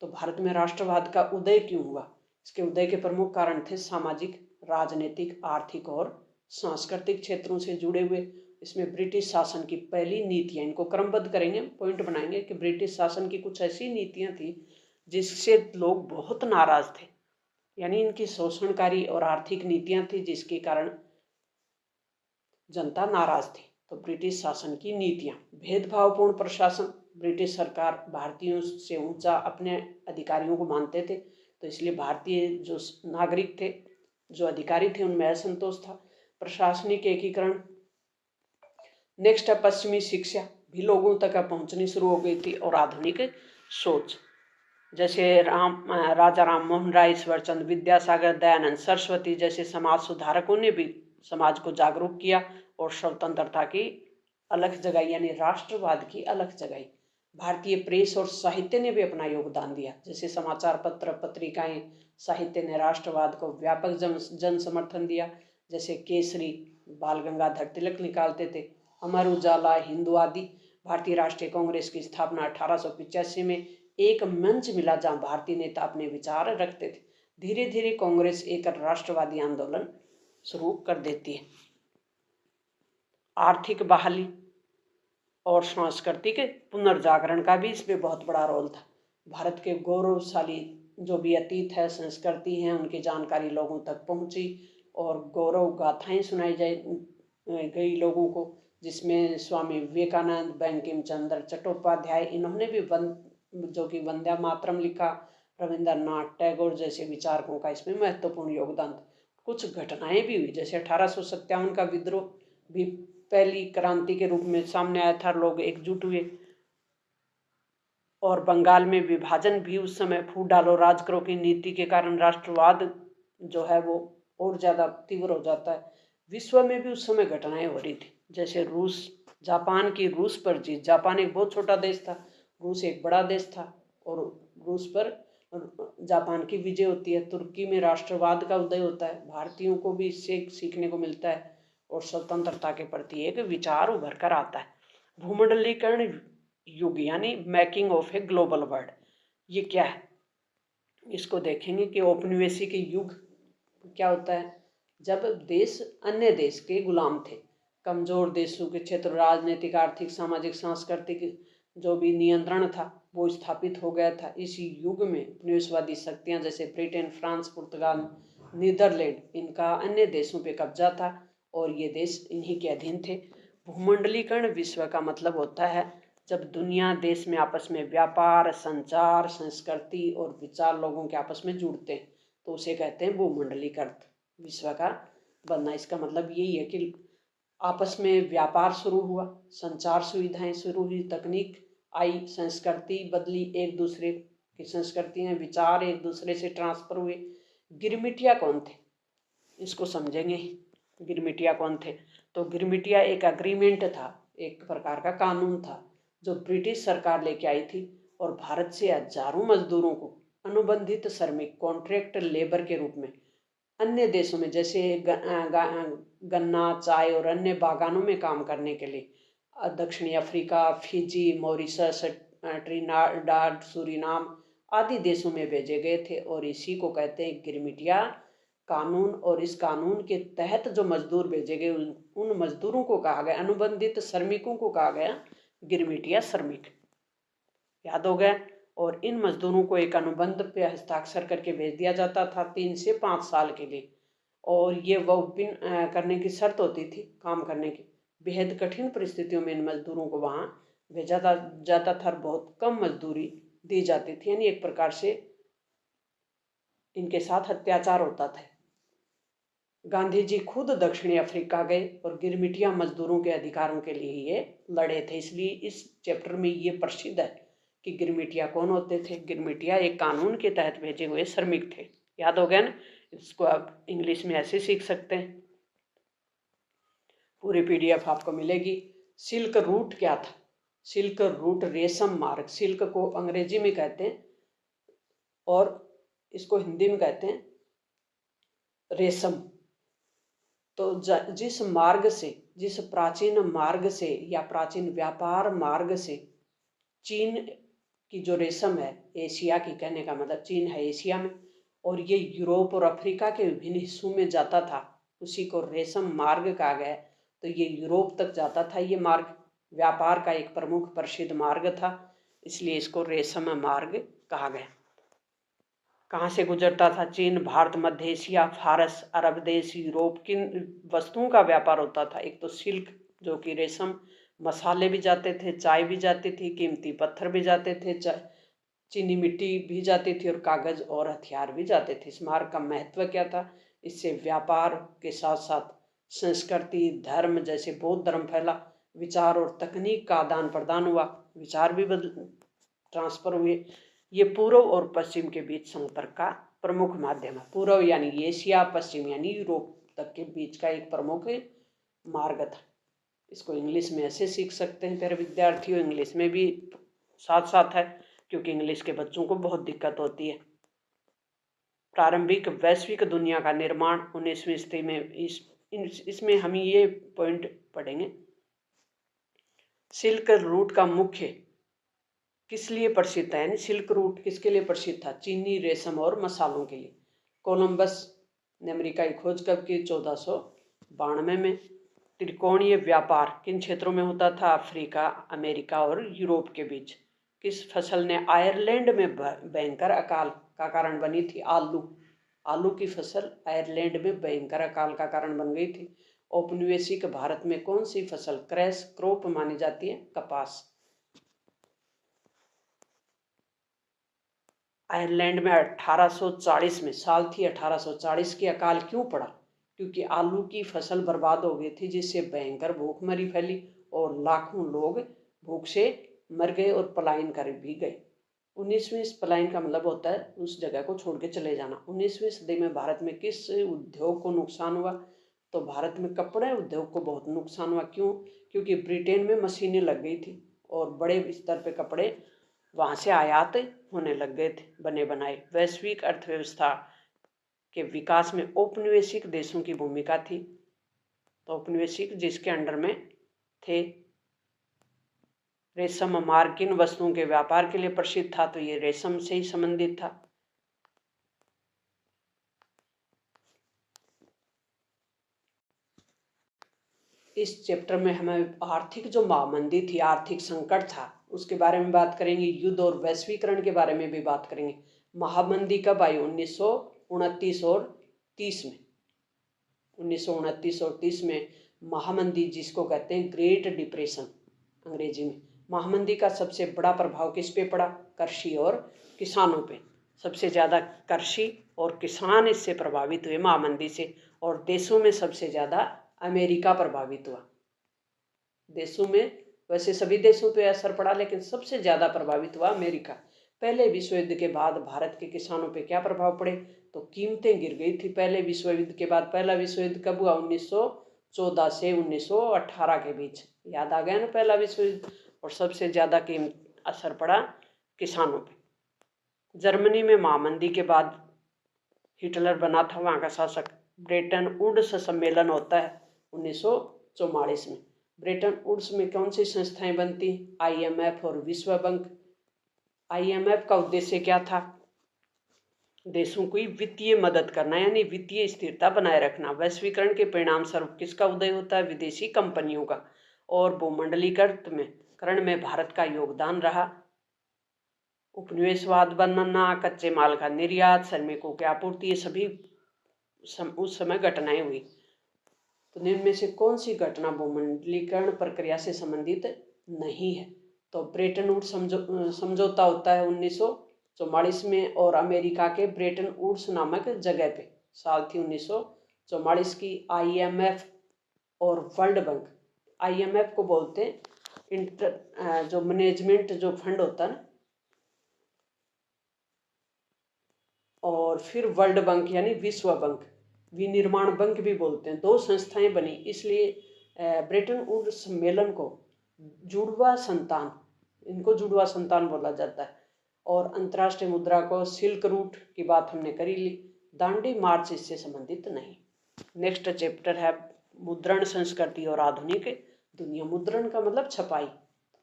तो भारत में राष्ट्रवाद का उदय क्यों हुआ? इसके उदय के प्रमुख कारण थे सामाजिक, राजनीतिक, आर्थिक और सांस्कृतिक क्षेत्रों से जुड़े हुए। इसमें ब्रिटिश शासन की पहली नीतियां, इनको क्रमबद्ध करेंगे, पॉइंट बनाएंगे कि ब्रिटिश शासन की कुछ ऐसी नीतियां थी जिससे लोग बहुत नाराज थे, यानी इनकी शोषणकारी और आर्थिक नीतियां थी जिसके कारण जनता नाराज थी। तो ब्रिटिश शासन की नीतियां, भेदभावपूर्ण प्रशासन, ब्रिटिश सरकार भारतीयों से ऊंचा अपने अधिकारियों को मानते थे, तो इसलिए भारतीय जो नागरिक थे, जो अधिकारी थे, उनमें असंतोष था। प्रशासनिक एकीकरण, नेक्स्ट है पश्चिमी शिक्षा भी लोगों तक पहुंचनी शुरू हो गई थी और आधुनिक सोच, जैसे राजा राम मोहन राय, ईश्वरचंद विद्यासागर, दयानंद सरस्वती जैसे समाज सुधारकों ने भी समाज को जागरूक किया और स्वतंत्रता की अलख जगाई, यानी राष्ट्रवाद की अलख जगाई। भारतीय प्रेस और साहित्य ने भी अपना योगदान दिया, जैसे समाचार पत्र, पत्रिकाएं, साहित्य ने राष्ट्रवाद को व्यापक जन समर्थन दिया। जैसे केसरी बाल गंगाधर तिलक निकालते थे, अमर उजाला, हिंदू आदि। भारतीय राष्ट्रीय कांग्रेस की स्थापना 1885 में एक मंच मिला जहां भारतीय नेता अपने विचार रखते थे। धीरे धीरे कांग्रेस एक राष्ट्रवादी आंदोलन शुरू कर देती है। आर्थिक बहाली और सांस्कृतिक पुनर्जागरण का भी इसमें बहुत बड़ा रोल था। भारत के गौरवशाली जो भी अतीत है, संस्कृति है, उनकी जानकारी लोगों तक पहुंची और गौरव गाथाएं सुनाई गई लोगों को, जिसमें स्वामी विवेकानंद, बंकिम चंद्र चट्टोपाध्याय, इन्होंने भी जो कि वंदे मातरम लिखा, रविंद्रनाथ टैगोर जैसे विचारकों का इसमें महत्वपूर्ण योगदान था। कुछ घटनाएं भी हुई, जैसे 1857 का विद्रोह भी पहली क्रांति के रूप में सामने आया था, लोग एकजुट हुए। और बंगाल में विभाजन भी उस समय, फूट डालो राज करो की नीति के कारण राष्ट्रवाद जो है वो और ज्यादा तीव्र हो जाता है। विश्व में भी उस समय घटनाएं हो रही थी, जैसे जापान की रूस पर जीत। जापान एक बहुत छोटा देश था, रूस एक बड़ा देश था और रूस पर जापान की विजय होती है। तुर्की में राष्ट्रवाद का उदय होता है। भारतीयों को भी इससे सीखने को मिलता है और स्वतंत्रता के प्रति एक विचार उभर कर आता है। भूमंडलीकरण युग यानी making of a global world, ये क्या है इसको देखेंगे कि औपनिवेशिक युग क्या होता है। जब देश अन्य देश के गुलाम थे, कमजोर देशों के क्षेत्र, राजनीतिक, आर्थिक, सामाजिक, सांस्कृतिक जो भी नियंत्रण था वो स्थापित हो गया था। इस युग में उपनिवेशवादी शक्तियां जैसे ब्रिटेन, फ्रांस, पुर्तगाल, नीदरलैंड, इनका अन्य देशों पे कब्जा था और ये देश इन्हीं के अधीन थे। भूमंडलीकरण विश्व का मतलब होता है जब दुनिया देश में आपस में व्यापार, संचार, संस्कृति और विचार लोगों के आपस में जुड़ते हैं, तो उसे कहते हैं भूमंडलीकरण विश्व का बनना। इसका मतलब यही है कि आपस में व्यापार शुरू हुआ, संचार सुविधाएं शुरू हुई, तकनीक आई, संस्कृति बदली, एक दूसरे की संस्कृतियाँ, विचार एक दूसरे से ट्रांसफर हुए। गिरमिटिया कौन थे, इसको समझेंगे। गिरमिटिया कौन थे? तो गिरमिटिया एक एग्रीमेंट था, एक प्रकार का कानून था जो ब्रिटिश सरकार लेके आई थी और भारत से हजारों मजदूरों को अनुबंधित श्रमिक, कॉन्ट्रैक्ट लेबर के रूप में अन्य देशों में जैसे गन्ना, चाय और अन्य बागानों में काम करने के लिए दक्षिणी Africa, Fiji, Mauritius, Trinidad, Suriname आदि देशों में भेजे गए थे। और इसी को कहते हैं गिरमिटिया कानून। और इस कानून के तहत जो मजदूर भेजे गए उन मजदूरों को कहा गया, अनुबंधित श्रमिकों को कहा गया गिरमिटिया श्रमिक। याद हो गया। और इन मजदूरों को एक अनुबंध पे हस्ताक्षर करके भेज दिया जाता था 3 से 5 साल के लिए। और ये विभिन्न करने की शर्त होती थी काम करने की। बेहद कठिन परिस्थितियों में इन मजदूरों को वहाँ भेजा जाता था और बहुत कम मजदूरी दी जाती थी, यानी एक प्रकार से इनके साथ अत्याचार होता था। गांधी जी खुद दक्षिणी अफ्रीका गए और गिरमिटिया मजदूरों के अधिकारों के लिए ये लड़े थे। इसलिए इस चैप्टर में ये प्रसिद्ध है कि गिरमिटिया कौन होते थे। गिरमिटिया एक कानून के तहत भेजे हुए श्रमिक थे। याद हो गया ना। इसको आप इंग्लिश में ऐसे सीख सकते हैं। पूरी PDF आपको मिलेगी। सिल्क रूट क्या था? सिल्क रूट रेशम मार्ग, सिल्क को अंग्रेजी में कहते हैं और इसको हिंदी में कहते हैं रेशम। तो जिस मार्ग से, जिस प्राचीन मार्ग से या प्राचीन व्यापार मार्ग से चीन की जो रेशम है, एशिया की, कहने का मतलब चीन है एशिया में, और ये यूरोप और अफ्रीका के विभिन्न हिस्सों में जाता था, उसी को रेशम मार्ग कहा गया। तो ये यूरोप तक जाता था। ये मार्ग व्यापार का एक प्रमुख प्रसिद्ध मार्ग था, इसलिए इसको रेशम मार्ग कहा गया। कहाँ से गुजरता था? चीन, भारत, मध्य एशिया, फारस, अरब देश, यूरोप। किन वस्तुओं का व्यापार होता था? एक तो सिल्क जो कि रेशम, मसाले भी जाते थे, चाय भी जाती थी, कीमती पत्थर भी जाते थे, चीनी मिट्टी भी जाती थी और कागज और हथियार भी जाते थे। इस मार्ग का महत्व क्या था? इससे व्यापार के साथ साथ संस्कृति, धर्म, जैसे बौद्ध धर्म फैला, विचार और तकनीक का आदान प्रदान हुआ, विचार भी ट्रांसफर हुए। ये पूर्व और पश्चिम के बीच संपर्क का प्रमुख माध्यम है। पूर्व यानी एशिया, पश्चिम यानी यूरोप तक के बीच का एक प्रमुख मार्ग था। इसको इंग्लिश में ऐसे सीख सकते हैं प्यारे विद्यार्थियों। इंग्लिश में भी साथ साथ है, क्योंकि इंग्लिश के बच्चों को बहुत दिक्कत होती है। प्रारंभिक वैश्विक दुनिया का निर्माण 19वीं सदी में, इसमें हम ये पॉइंट पढ़ेंगे। सिल्क रूट का मुख्य किस लिए प्रसिद्ध है, यानी सिल्क रूट किसके लिए प्रसिद्ध था? चीनी रेशम और मसालों के लिए। कोलंबस ने अमेरिका की खोज कब की? 1492 में। त्रिकोणीय व्यापार किन क्षेत्रों में होता था? अफ्रीका, अमेरिका और यूरोप के बीच। किस फसल ने आयरलैंड में भयंकर अकाल का कारण बनी थी? आलू। आलू की फसल आयरलैंड में भयंकर अकाल का कारण बन गई थी। औपनिवेशिक भारत में कौन सी फसल क्रैश क्रॉप मानी जाती है? कपास। आयरलैंड में 1840 में, साल थी 1840 की, अकाल क्यों पड़ा? क्योंकि आलू की फसल बर्बाद हो गई थी, जिससे भयंकर भूखमरी फैली और लाखों लोग भूख से मर गए और पलायन कर भी गए। 19वीं पलायन का मतलब होता है उस जगह को छोड़ के चले जाना। 19वीं सदी में भारत में किस उद्योग को नुकसान हुआ? तो भारत में कपड़े उद्योग को बहुत नुकसान हुआ। क्यों? क्योंकि ब्रिटेन में मशीनें लग गई थी और बड़े स्तर पे कपड़े वहाँ से आयात होने लग गए थे, बने बनाए। वैश्विक अर्थव्यवस्था के विकास में औपनिवेशिक देशों की भूमिका थी। तो औपनिवेशिक जिसके अंडर में थे। रेशम मार्ग किन वस्तुओं के व्यापार के लिए प्रसिद्ध था? तो ये रेशम से ही संबंधित था। इस चैप्टर में हमें आर्थिक जो महामंदी थी, आर्थिक संकट था, उसके बारे में बात करेंगे। युद्ध और वैश्वीकरण के बारे में भी बात करेंगे। महामंदी कब आई? 1929 और 30 में। 1929 और 30 में महामंदी, जिसको कहते हैं ग्रेट डिप्रेशन अंग्रेजी में। महामंदी का सबसे बड़ा प्रभाव किस पे पड़ा? कृषि और किसानों पे। सबसे ज़्यादा कृषि और किसान इससे प्रभावित हुए महामंदी से। और देशों में सबसे ज़्यादा अमेरिका प्रभावित हुआ। देशों में वैसे सभी देशों पे असर पड़ा, लेकिन सबसे ज़्यादा प्रभावित हुआ अमेरिका। पहले विश्व युद्ध के बाद भारत के किसानों पे क्या प्रभाव पड़े, तो कीमतें गिर गई थी। पहले विश्व युद्ध के बाद, पहला विश्व युद्ध कब हुआ, 1914 से 1918 के बीच, याद आ गया ना पहला विश्व युद्ध। और सबसे ज़्यादा कीमत असर पड़ा किसानों पे। जर्मनी में महामंदी के बाद हिटलर बना था वहाँ का शासक। ब्रेटन वुड्स सम्मेलन होता है 1944 में। ब्रेटन वुड्स में कौन सी संस्थाएं बनती, IMF और विश्व बैंक। IMF का उद्देश्य क्या था, देशों को वित्तीय मदद करना, यानी वित्तीय स्थिरता बनाए रखना। वैश्वीकरण के परिणाम स्वरूप किसका उदय होता है, विदेशी कंपनियों का। और भूमंडलीकरण में भारत का योगदान रहा। उपनिवेशवाद बनना, कच्चे माल का निर्यात, श्रमिकों की आपूर्ति, ये सभी उस समय घटनाएं हुई। तो निम्न में से कौन सी घटना भूमंडलीकरण प्रक्रिया से संबंधित नहीं है, तो ब्रेटन वुड्स समझौता होता है 1944 में, और अमेरिका के ब्रेटन वुड्स नामक जगह पे साल थी 1944 की। IMF और वर्ल्ड बैंक, IMF को बोलते हैं जो मैनेजमेंट जो फंड होता है, और फिर वर्ल्ड बैंक यानी विश्व बैंक, विनिर्माण बैंक भी बोलते हैं। दो संस्थाएं बनी, इसलिए ब्रेटन वुड्स सम्मेलन को जुड़वा संतान, इनको जुड़वा संतान बोला जाता है। और अंतर्राष्ट्रीय मुद्रा को सिल्क रूट की बात हमने करी ली। दांडी मार्च इससे संबंधित नहीं। नेक्स्ट चैप्टर है मुद्रण संस्कृति और आधुनिक दुनिया। मुद्रण का मतलब छपाई,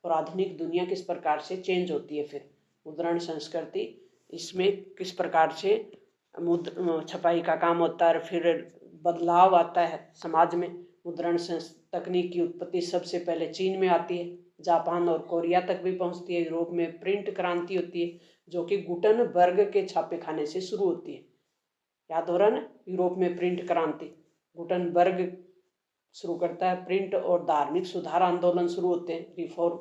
और आधुनिक दुनिया किस प्रकार से चेंज होती है। फिर मुद्रण संस्कृति, इसमें किस प्रकार से छपाई का काम होता है, फिर बदलाव आता है समाज में। मुद्रण तकनीक की उत्पत्ति सबसे पहले चीन में आती है, जापान और कोरिया तक भी पहुंचती है। यूरोप में प्रिंट क्रांति होती है, जो कि गुटनबर्ग के छापे खाने से शुरू होती है। याद हो रहा है ना, यूरोप में प्रिंट क्रांति, गुटनबर्ग शुरू करता है प्रिंट। और धार्मिक सुधार आंदोलन शुरू होते हैं, रिफॉर्म।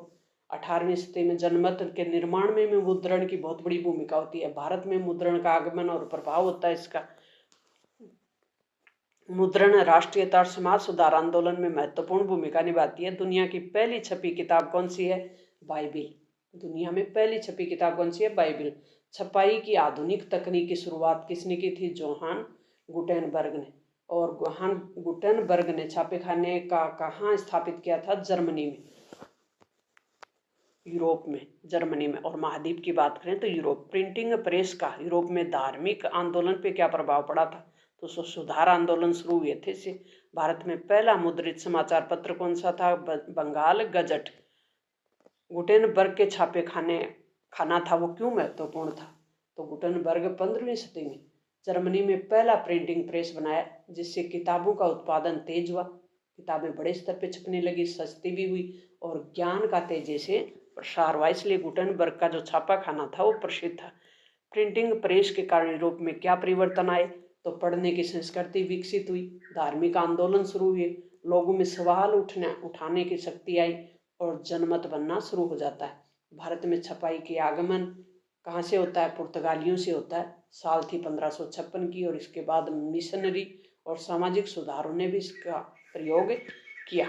18वीं सदी में जनमत के निर्माण में मुद्रण की बहुत बड़ी भूमिका होती है। भारत में मुद्रण का आगमन और प्रभाव होता है इसका। मुद्रण राष्ट्रीयता और समाज सुधार आंदोलन में महत्वपूर्ण भूमिका निभाती है। दुनिया की पहली छपी किताब कौन सी है, बाइबिल। दुनिया में पहली छपी किताब कौन सी है, बाइबिल। छपाई की आधुनिक तकनीक की शुरुआत किसने की थी, जोहान गुटेनबर्ग ने। और जोहान गुटेनबर्ग ने छापेखाने का कहाँ स्थापित किया था, जर्मनी में, यूरोप में, जर्मनी में। और महाद्वीप की बात करें तो यूरोप। प्रिंटिंग प्रेस का यूरोप में धार्मिक आंदोलन पे क्या प्रभाव पड़ा था, तो सुधार आंदोलन शुरू हुए थे इससे। भारत में पहला मुद्रित समाचार पत्र कौन सा था, बंगाल गजट। गुटेनबर्ग के छापे खाना था वो क्यों महत्वपूर्ण था, तो गुटेनबर्ग 15वीं सदी में जर्मनी में पहला प्रिंटिंग प्रेस बनाया, जिससे किताबों का उत्पादन तेज हुआ। किताबें बड़े स्तर पर छपने लगी, सस्ती भी हुई, और ज्ञान का तेजी से प्रसार हुआ। इसलिए गुटेनबर्ग का जो छापा खाना था वो प्रसिद्ध था। प्रिंटिंग प्रेस के कारण यूरोप में क्या परिवर्तन आए, तो पढ़ने की संस्कृति विकसित हुई, धार्मिक आंदोलन शुरू हुए, लोगों में सवाल उठाने की शक्ति आई, और जनमत बनना शुरू हो जाता है। भारत में छपाई के आगमन कहाँ से होता है, पुर्तगालियों से होता है। साल थी 1556 की, और इसके बाद मिशनरी और सामाजिक सुधारों ने भी इसका प्रयोग किया।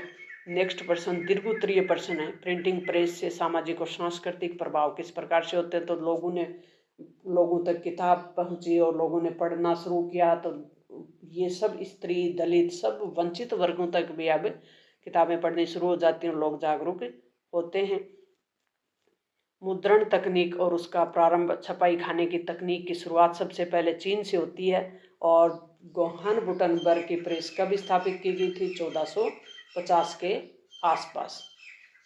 नेक्स्ट प्रश्न दीर्घोत्तरीय प्रश्न है, प्रिंटिंग प्रेस से सामाजिक और सांस्कृतिक प्रभाव किस प्रकार से होते हैं, तो लोगों तक किताब पहुंची और लोगों ने पढ़ना शुरू किया, तो ये सब स्त्री, दलित, सब वंचित वर्गों तक भी अब किताबें पढ़नी शुरू हो जाती हैं और लोग जागरूक होते हैं। मुद्रण तकनीक और उसका प्रारंभ, छपाई खाने की तकनीक की शुरुआत सबसे पहले चीन से होती है। और जोहान गुटेनबर्ग की प्रेस कब स्थापित की गई थी, 1450 के आसपास।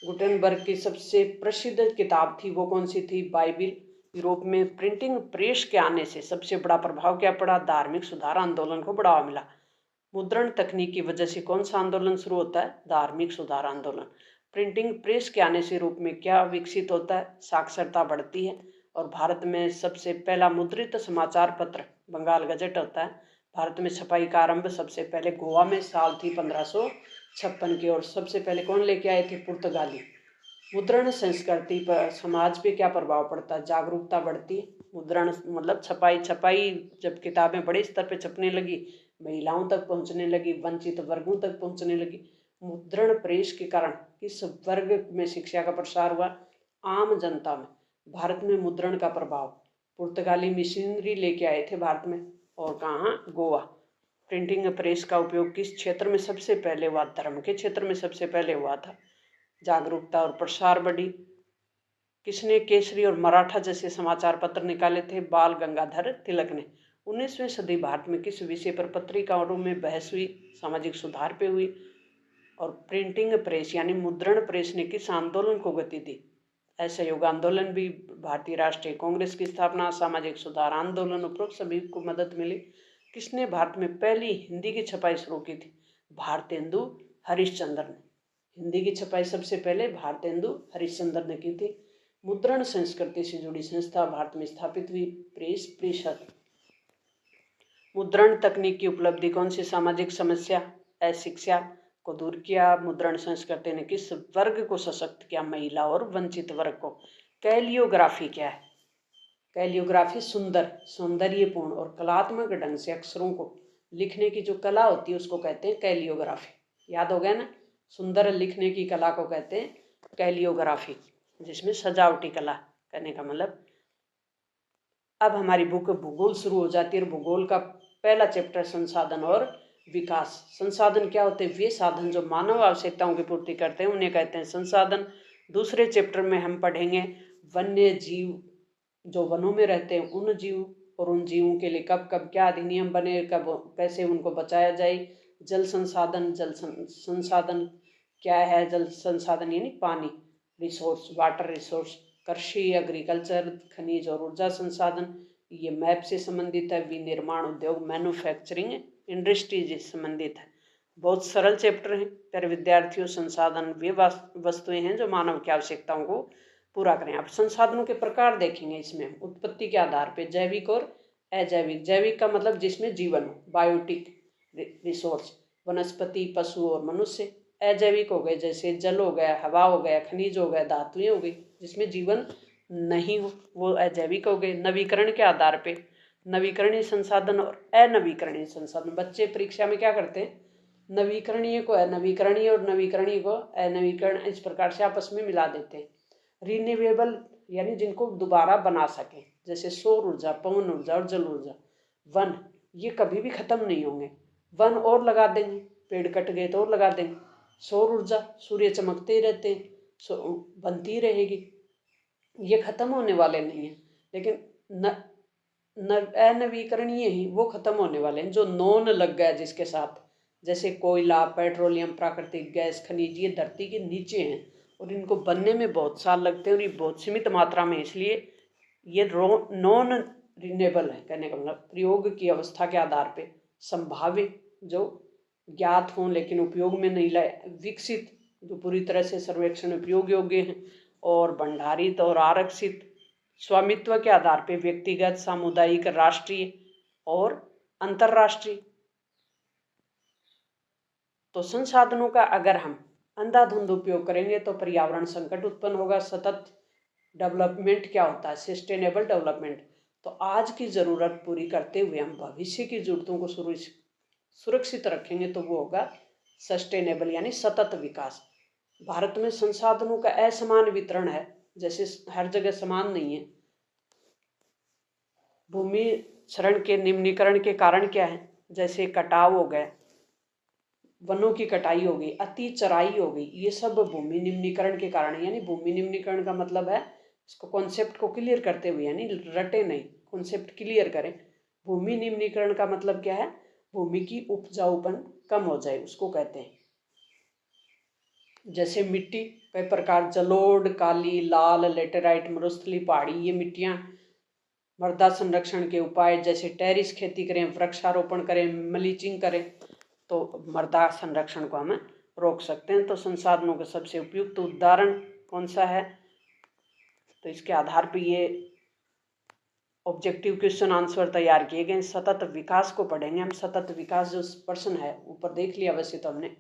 गुटेनबर्ग की सबसे प्रसिद्ध किताब थी वो कौन सी थी, बाइबिल। यूरोप में प्रिंटिंग प्रेस के आने से सबसे बड़ा प्रभाव क्या पड़ा, धार्मिक सुधार आंदोलन को बढ़ावा मिला। मुद्रण तकनीक की वजह से कौन सा आंदोलन शुरू होता है, धार्मिक सुधार आंदोलन। प्रिंटिंग प्रेस के आने से यूरोप में क्या विकसित होता है, साक्षरता बढ़ती है। और भारत में सबसे पहला मुद्रित समाचार पत्र बंगाल गजट होता है। भारत में छपाई का आरंभ सबसे पहले गोवा में साल थी 1556 की, और सबसे पहले कौन लेके आए थे, पुर्तगाली। मुद्रण संस्कृति पर समाज पे क्या प्रभाव पड़ता है, जागरूकता बढ़ती है। मुद्रण मतलब छपाई जब किताबें बड़े स्तर पे छपने लगी, महिलाओं तक पहुंचने लगी, वंचित वर्गों तक पहुंचने लगी, मुद्रण प्रेस के कारण किस वर्ग में शिक्षा का प्रसार हुआ? आम जनता में। भारत में मुद्रण का प्रभाव, पुर्तगाली मिशनरी लेके आए थे भारत में, और कहाँ? गोवा। प्रिंटिंग प्रेस का उपयोग किस क्षेत्र में सबसे पहले हुआ? धर्म के क्षेत्र में सबसे पहले हुआ था। जागरूकता और प्रसार बढ़ी। किसने केसरी और मराठा जैसे समाचार पत्र निकाले थे? बाल गंगाधर तिलक ने। 19वीं सदी भारत में किस विषय पर पत्रिकाओं में बहस हुई? सामाजिक सुधार पे हुई। और प्रिंटिंग प्रेस यानी मुद्रण प्रेस ने किस आंदोलन को गति दी? असहयोग आंदोलन भी, भारतीय राष्ट्रीय कांग्रेस की स्थापना, सामाजिक सुधार आंदोलन, उपरोक्त सभी को मदद मिली। किसने भारत में पहली हिंदी की छपाई शुरू की थी? भारतेंदु हरिश्चंद्र ने। हिंदी की छपाई सबसे पहले भारतेंदु हरिश्चंद्र ने की थी। मुद्रण संस्कृति से जुड़ी संस्था भारत में स्थापित हुई, प्रेस परिषद। मुद्रण तकनीक की उपलब्धि कौन सी सामाजिक समस्या, अशिक्षा को दूर किया? मुद्रण संस्कृति ने किस वर्ग को सशक्त किया? महिला और वंचित वर्ग को। कैलियोग्राफी क्या है? कैलियोग्राफी सुंदर, सौंदर्यपूर्ण और कलात्मक ढंग से अक्षरों को लिखने की जो कला होती है उसको कहते हैं कैलियोग्राफी। याद हो गया ना? सुंदर लिखने की कला को कहते हैं कैलियोग्राफी, जिसमें सजावटी कला करने का मतलब। अब हमारी बुक भूगोल शुरू हो जाती है और भूगोल का पहला चैप्टर संसाधन और विकास। संसाधन क्या होते हैं? वे साधन जो मानव आवश्यकताओं की पूर्ति करते हैं उन्हें कहते हैं संसाधन। दूसरे चैप्टर में हम पढ़ेंगे वन्य जीव, जो वनों में रहते हैं उन जीव, और उन जीवों के लिए कब कब क्या अधिनियम बने, कब कैसे उनको बचाया जाए। जल संसाधन, संसाधन क्या है? जल संसाधन यानी पानी, रिसोर्स, वाटर रिसोर्स। कृषि, एग्रीकल्चर, खनिज और ऊर्जा संसाधन, ये मैप से संबंधित है। विनिर्माण उद्योग, मैन्युफैक्चरिंग इंडस्ट्री से संबंधित है। बहुत सरल चैप्टर है प्यारे विद्यार्थियों। संसाधन वे वस्तुएं हैं जो मानव की आवश्यकताओं को पूरा करें। अब संसाधनों के प्रकार देखेंगे इसमें। उत्पत्ति के आधार पर जैविक और अजैविक। जैविक का मतलब जिसमें जीवन हो, बायोटिक रिसोर्स, वनस्पति, पशु और मनुष्य। अजैविक हो गए जैसे जल हो गया, हवा हो गया, खनिज हो गया, धातुएं हो गई, जिसमें जीवन नहीं हो, वो अजैविक हो गए। नवीकरण के आधार पे नवीकरणीय संसाधन और अनवीकरणीय संसाधन। बच्चे परीक्षा में क्या करते हैं? नवीकरणीय को अनवीकरणीय और नवीकरणीय को अनवीकरण, इस प्रकार से आपस में मिला देते हैं। रिन्यूएबल यानी जिनको दोबारा बना सके, जैसे सौर ऊर्जा, पवन ऊर्जा और जल ऊर्जा। वन, ये कभी भी खत्म नहीं होंगे। वन और लगा देंगे, पेड़ कट गए तो और लगा देंगे। सौर ऊर्जा, सूर्य चमकते ही रहते हैं, बनती रहेगी, ये खत्म होने वाले नहीं है। लेकिन अनवीकरणीय ही वो खत्म होने वाले हैं, जो नॉन लग गया जिसके साथ, जैसे कोयला, पेट्रोलियम, प्राकृतिक गैस, खनिज, ये धरती के नीचे हैं और इनको बनने में बहुत साल लगते हैं और ये बहुत सीमित मात्रा में, इसलिए ये नॉन रिन्यूएबल है। कहने का मतलब प्रयोग की अवस्था के आधार पे संभाव्य, जो ज्ञात हों लेकिन उपयोग में नहीं लाए। विकसित, जो पूरी तरह से सर्वेक्षण उपयोग योग्य हैं। और भंडारित और आरक्षित, स्वामित्व के आधार पे व्यक्तिगत, सामुदायिक, राष्ट्रीय और अंतर्राष्ट्रीय। तो संसाधनों का अगर हम अंधाधुंध उपयोग करेंगे तो पर्यावरण संकट उत्पन्न होगा। सतत डेवलपमेंट क्या होता है? Sustainable development. तो आज की जरूरत पूरी करते हुए हम भविष्य की जरूरतों को सुरक्षित रखेंगे तो वो होगा सस्टेनेबल यानी सतत विकास। भारत में संसाधनों का असमान वितरण है, जैसे हर जगह समान नहीं है। भूमि क्षरण के निम्नीकरण के कारण क्या है? जैसे कटाव हो गए, वनों की कटाई हो गई, अति चराई हो गई, ये सब भूमि निम्नीकरण के कारण है। यानी भूमि निम्नीकरण का मतलब है, इसको कॉन्सेप्ट को क्लियर करते हुए, यानी रटे नहीं, कॉन्सेप्ट क्लियर करें। भूमि निम्नीकरण का मतलब क्या है? भूमि की उपजाऊपन कम हो जाए, उसको कहते हैं। जैसे मिट्टी कई प्रकार, जलोढ़, काली, लाल, लेटेराइट, मरुस्थली, पहाड़ी, ये मिट्टियाँ। मृदा संरक्षण के उपाय, जैसे टेरिस खेती करें, वृक्षारोपण करें, मल्चिंग करें, तो मृदा संरक्षण को हम रोक सकते हैं। तो संसाधनों का सबसे उपयुक्त उदाहरण कौन सा है? तो इसके आधार पर ये ऑब्जेक्टिव क्वेश्चन आंसर तैयार किए गए। सतत विकास को पढ़ेंगे हम। सतत विकास जो प्रश्न है ऊपर देख लिया वैसे तो हमने,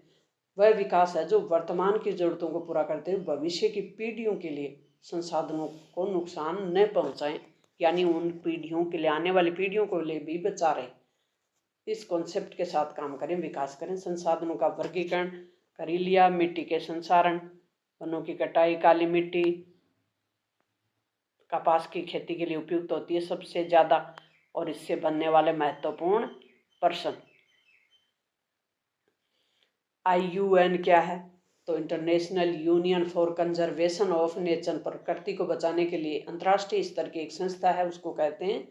वह विकास है जो वर्तमान की जरूरतों को पूरा करते हुए भविष्य की पीढ़ियों के लिए संसाधनों को नुकसान न पहुंचाएं, यानी उन पीढ़ियों के लिए, आने वाली पीढ़ियों को लिए भी बचा रहे। इस कॉन्सेप्ट के साथ काम करें, विकास करें। संसाधनों का वर्गीकरण, कर ही लिया। मिट्टी के संसारण, वनों की कटाई, काली मिट्टी कपास की खेती के लिए उपयुक्त होती है सबसे ज्यादा, और इससे बनने वाले महत्वपूर्ण प्रश्न। IUN क्या है? तो international union for conservation of nature, प्रकृति को बचाने के लिए अंतर्राष्ट्रीय स्तर की एक संस्था है, उसको कहते हैं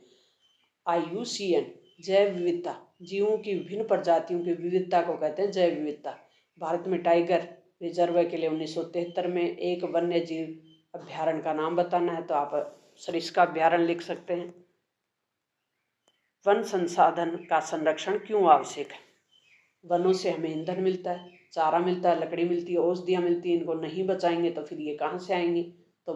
IUCN। जैव विविधता, जीवों की विभिन्न प्रजातियों की विविधता को कहते हैं जैव विविधता। भारत में टाइगर रिजर्व के लिए 1973 में एक वन्य जीव अभ्यारण्य का नाम बताना है, तो आप सरिस्का अभ्यारण्य लिख सकते हैं। वन संसाधन का संरक्षण क्यों आवश्यक है? वनों से हमें ईंधन मिलता है, चारा मिलता है, लकड़ी मिलती है, औषधियाँ मिलती है। इनको नहीं बचाएंगे तो फिर ये कहाँ से आएंगी? तो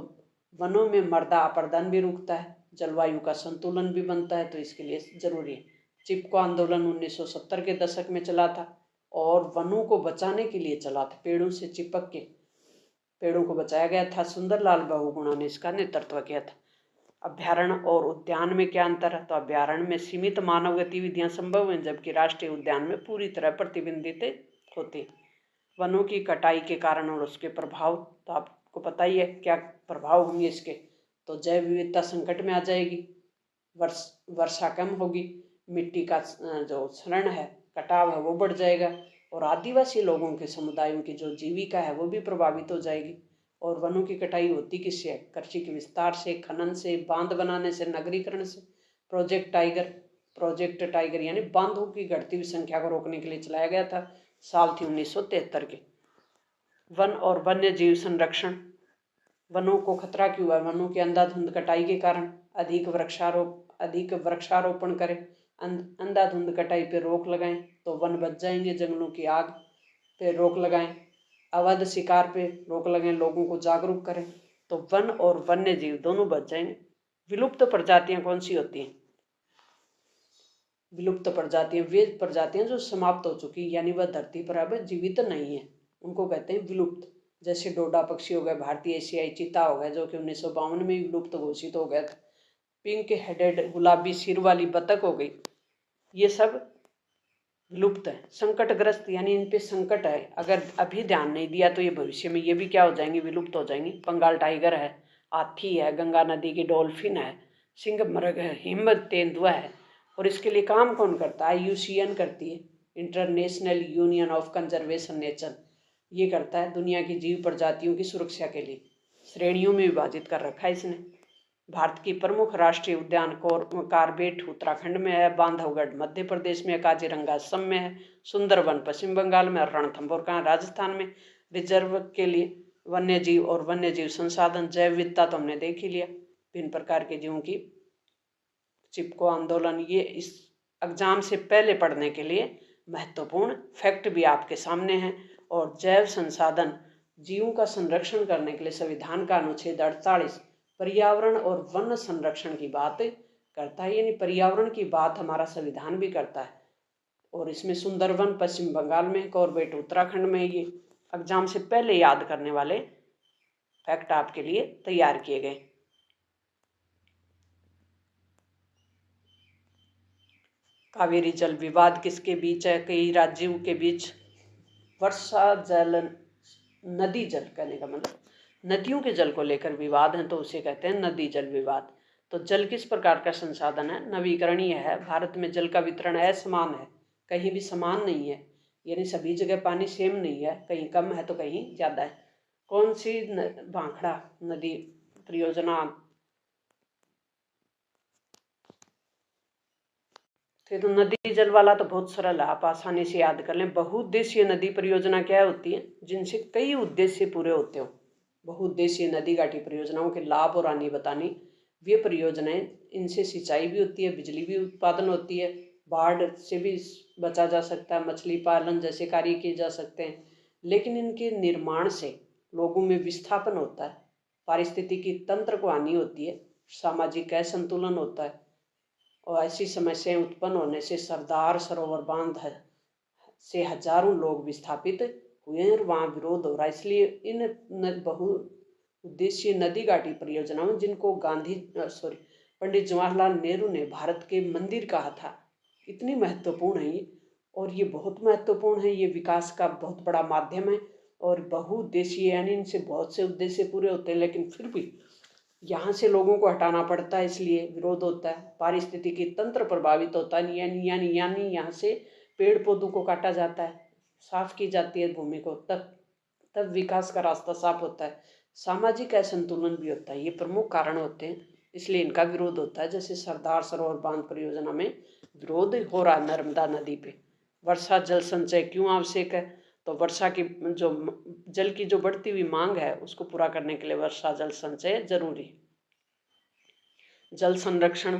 वनों में मृदा अपरदन भी रुकता है, जलवायु का संतुलन भी बनता है, तो इसके लिए जरूरी है। चिपको आंदोलन 1970 के दशक में चला था और वनों को बचाने के लिए चला था। पेड़ों से चिपक के पेड़ों को बचाया गया था। सुंदरलाल बहुगुणा ने इसका नेतृत्व किया था। अभ्यारण्य और उद्यान में क्या अंतर है? तो अभ्यारण्य में सीमित मानव गतिविधियां संभव हैं, जबकि राष्ट्रीय उद्यान में पूरी तरह प्रतिबंधित होती। वनों की कटाई के कारण और उसके प्रभाव, तो आपको पता ही है क्या प्रभाव होंगे इसके। तो जैव विविधता संकट में आ जाएगी, वर्षा कम होगी, मिट्टी का जो क्षरण है, कटाव है, वो बढ़ जाएगा, और आदिवासी लोगों के समुदायों की जो जीविका है वो भी प्रभावित हो जाएगी। और वनों की कटाई होती किससे है? कृषि के विस्तार से, खनन से, बांध बनाने से, नगरीकरण से। प्रोजेक्ट टाइगर यानी बांधों की घटती हुई संख्या को रोकने के लिए चलाया गया था। साल थी 1973 के। वन और वन्य जीव संरक्षण। वनों को खतरा क्यों है? वनों की अंधाधुंध कटाई के कारण। अधिक वृक्षारोपण करें, अंधाधुंध कटाई पर रोक लगाएं तो वन बच जाएंगे। जंगलों की आग पे रोक लगाएं, अवैध शिकार पे रोक लगाएं, लोगों को जागरूक करें, तो वन और वन्य जीव दोनों बच जाएंगे। विलुप्त प्रजातियां कौन सी होती हैं? विलुप्त प्रजातियां वे प्रजातियां जो समाप्त हो चुकी, यानी वह धरती पर अब जीवित नहीं है, उनको कहते हैं विलुप्त। जैसे डोडा पक्षी हो गए, भारतीय एशियाई चीता हो गया, जो कि 1952 में विलुप्त घोषित हो गया था। पिंक हेडेड गुलाबी सिर वाली बतख हो गई, ये सब विलुप्त है। संकटग्रस्त यानी इन पे संकट है, अगर अभी ध्यान नहीं दिया तो ये भविष्य में ये भी क्या हो जाएंगी? विलुप्त हो जाएंगी। बंगाल टाइगर है, हाथी है, गंगा नदी की डॉल्फिन है, सिंहमृग है, हिम्मत तेंदुआ है। और इसके लिए काम कौन करता है? IUCN करती है, international union of conservation nature. ये करता है दुनिया की जीव प्रजातियों की सुरक्षा के लिए। श्रेणियों में विभाजित कर रखा है इसने। भारत की प्रमुख राष्ट्रीय उद्यान कार्बेट उत्तराखंड में है, बांधवगढ़ मध्य प्रदेश में, काजीरंगा असम में है, सुंदरवन पश्चिम बंगाल में, रणथंभौर राजस्थान में। रिजर्व के लिए वन्य जीव और वन्य जीव संसाधन, जैव विविधता तो हमने देख ही लिया। भिन्न प्रकार के जीवों की, चिपको आंदोलन, ये इस एग्जाम से पहले पढ़ने के लिए महत्वपूर्ण फैक्ट भी आपके सामने हैं। और जैव संसाधन, जीवों का संरक्षण करने के लिए संविधान का अनुच्छेद 48 पर्यावरण और वन संरक्षण की बात करता है, यानी पर्यावरण की बात हमारा संविधान भी करता है। और इसमें सुंदरवन पश्चिम बंगाल में, कॉर्बेट उत्तराखंड में, ये एग्जाम से पहले याद करने वाले फैक्ट आपके लिए तैयार किए गए। कावेरी जल विवाद किसके बीच है? कई राज्यों के बीच। वर्षा जल, नदी जल कहने का मतलब नदियों के जल को लेकर विवाद है, तो उसे कहते हैं नदी जल विवाद। तो जल किस प्रकार का संसाधन है? नवीकरणीय है। भारत में जल का वितरण असमान है, कहीं भी समान नहीं है, यानी सभी जगह पानी सेम नहीं है, कहीं कम है तो कहीं ज़्यादा है। कौन सी भाखड़ा नदी परियोजना? फिर नदी जल वाला तो बहुत सरल है, आप आसानी से याद कर लें। बहुउद्देशीय नदी परियोजना क्या होती है? जिनसे कई उद्देश्य पूरे होते हो। बहुउद्देशीय नदी घाटी परियोजनाओं के लाभ और हानि बतानी। वे परियोजनाएं, इनसे सिंचाई भी होती है, बिजली भी उत्पादन होती है, बाढ़ से भी बचा जा सकता है, मछली पालन जैसे कार्य किए जा सकते हैं। लेकिन इनके निर्माण से लोगों में विस्थापन होता है, पारिस्थितिकी तंत्र को हानि होती है, सामाजिक असंतुलन होता है, और ऐसी समस्याएं उत्पन्न होने से सरदार सरोवर बांध से हजारों लोग विस्थापित हुए हैं और वहाँ विरोध हो रहा है। इसलिए इन बहुउद्देशीय नदी घाटी परियोजनाओं, जिनको पंडित जवाहरलाल नेहरू ने भारत के मंदिर कहा था, इतनी महत्वपूर्ण है ये। और ये बहुत महत्वपूर्ण है। ये विकास का बहुत बड़ा माध्यम है और बहुउद्देशीय, यानी इनसे बहुत से उद्देश्य पूरे होते हैं, लेकिन फिर भी यहाँ से लोगों को हटाना पड़ता है, इसलिए विरोध होता है। पारिस्थितिकी तंत्र प्रभावित होता है, यानी यहाँ से पेड़ पौधों को काटा जाता है, साफ की जाती है भूमि को, तब विकास का रास्ता साफ होता है। सामाजिक असंतुलन भी होता है, ये प्रमुख कारण होते हैं, इसलिए इनका विरोध होता है। जैसे सरदार सरोवर बांध परियोजना में विरोध हो रहा है नर्मदा नदी पे। वर्षा जल संचय क्यों आवश्यक है? तो वर्षा की जो जल की जो बढ़ती हुई मांग है उसको पूरा करने के लिए वर्षा जल संचय जरूरी है। जल संरक्षण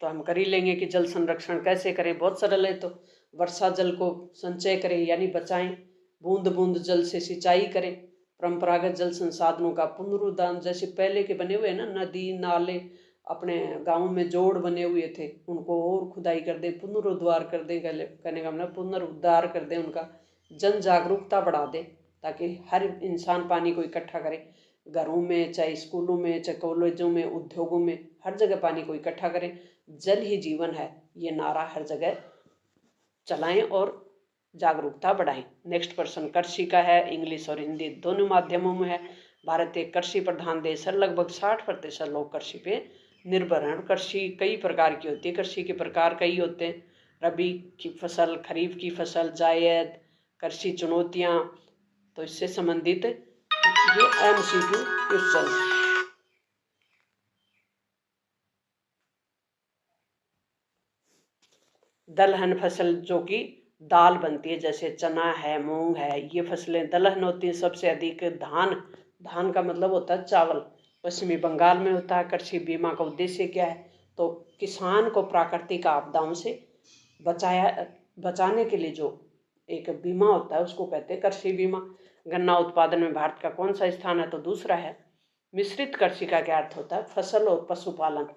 तो हम कर ही लेंगे कि जल संरक्षण कैसे करें, बहुत सरल है। तो वर्षा जल को संचय करें यानी बचाएं, बूंद बूंद जल से सिंचाई करें, परंपरागत जल संसाधनों का पुनरुद्धार, जैसे पहले के बने हुए ना नदी नाले अपने गाँव में जोड़ बने हुए थे, उनको और खुदाई कर दें, पुनरुद्धार कर दें, कहने का मतलब पुनरुद्धार कर दें, उनका जन जागरूकता बढ़ा दें, ताकि हर इंसान पानी को इकट्ठा करे। घरों में, चाहे स्कूलों में, चाहे कॉलेजों में, उद्योगों में, हर जगह पानी को इकट्ठा करें। जल ही जीवन है, ये नारा हर जगह चलाएं और जागरूकता बढ़ाएं। नेक्स्ट प्रश्न कृषि का है, इंग्लिश और हिंदी दोनों माध्यमों में है। भारत एक कृषि प्रधान देश है, लगभग 60% लोग कृषि पे निर्भर हैं। कृषि कई प्रकार की होती है, कृषि के प्रकार कई होते हैं, रबी की फसल, खरीफ की फसल, जायद, कृषि चुनौतियाँ। तो इससे संबंधित ये MCQ क्वेश्चन। दलहन फसल जो कि दाल बनती है, जैसे चना है, मूंग है, ये फसलें दलहन होती हैं। सबसे अधिक धान का मतलब होता है चावल, पश्चिमी बंगाल में होता है। कृषि बीमा का उद्देश्य क्या है? तो किसान को प्राकृतिक आपदाओं से बचाने के लिए जो एक बीमा होता है उसको कहते हैं कृषि बीमा। गन्ना उत्पादन में भारत का कौन सा स्थान है? तो दूसरा है। मिश्रित कृषि का क्या अर्थ होता है? फसल और पशुपालन,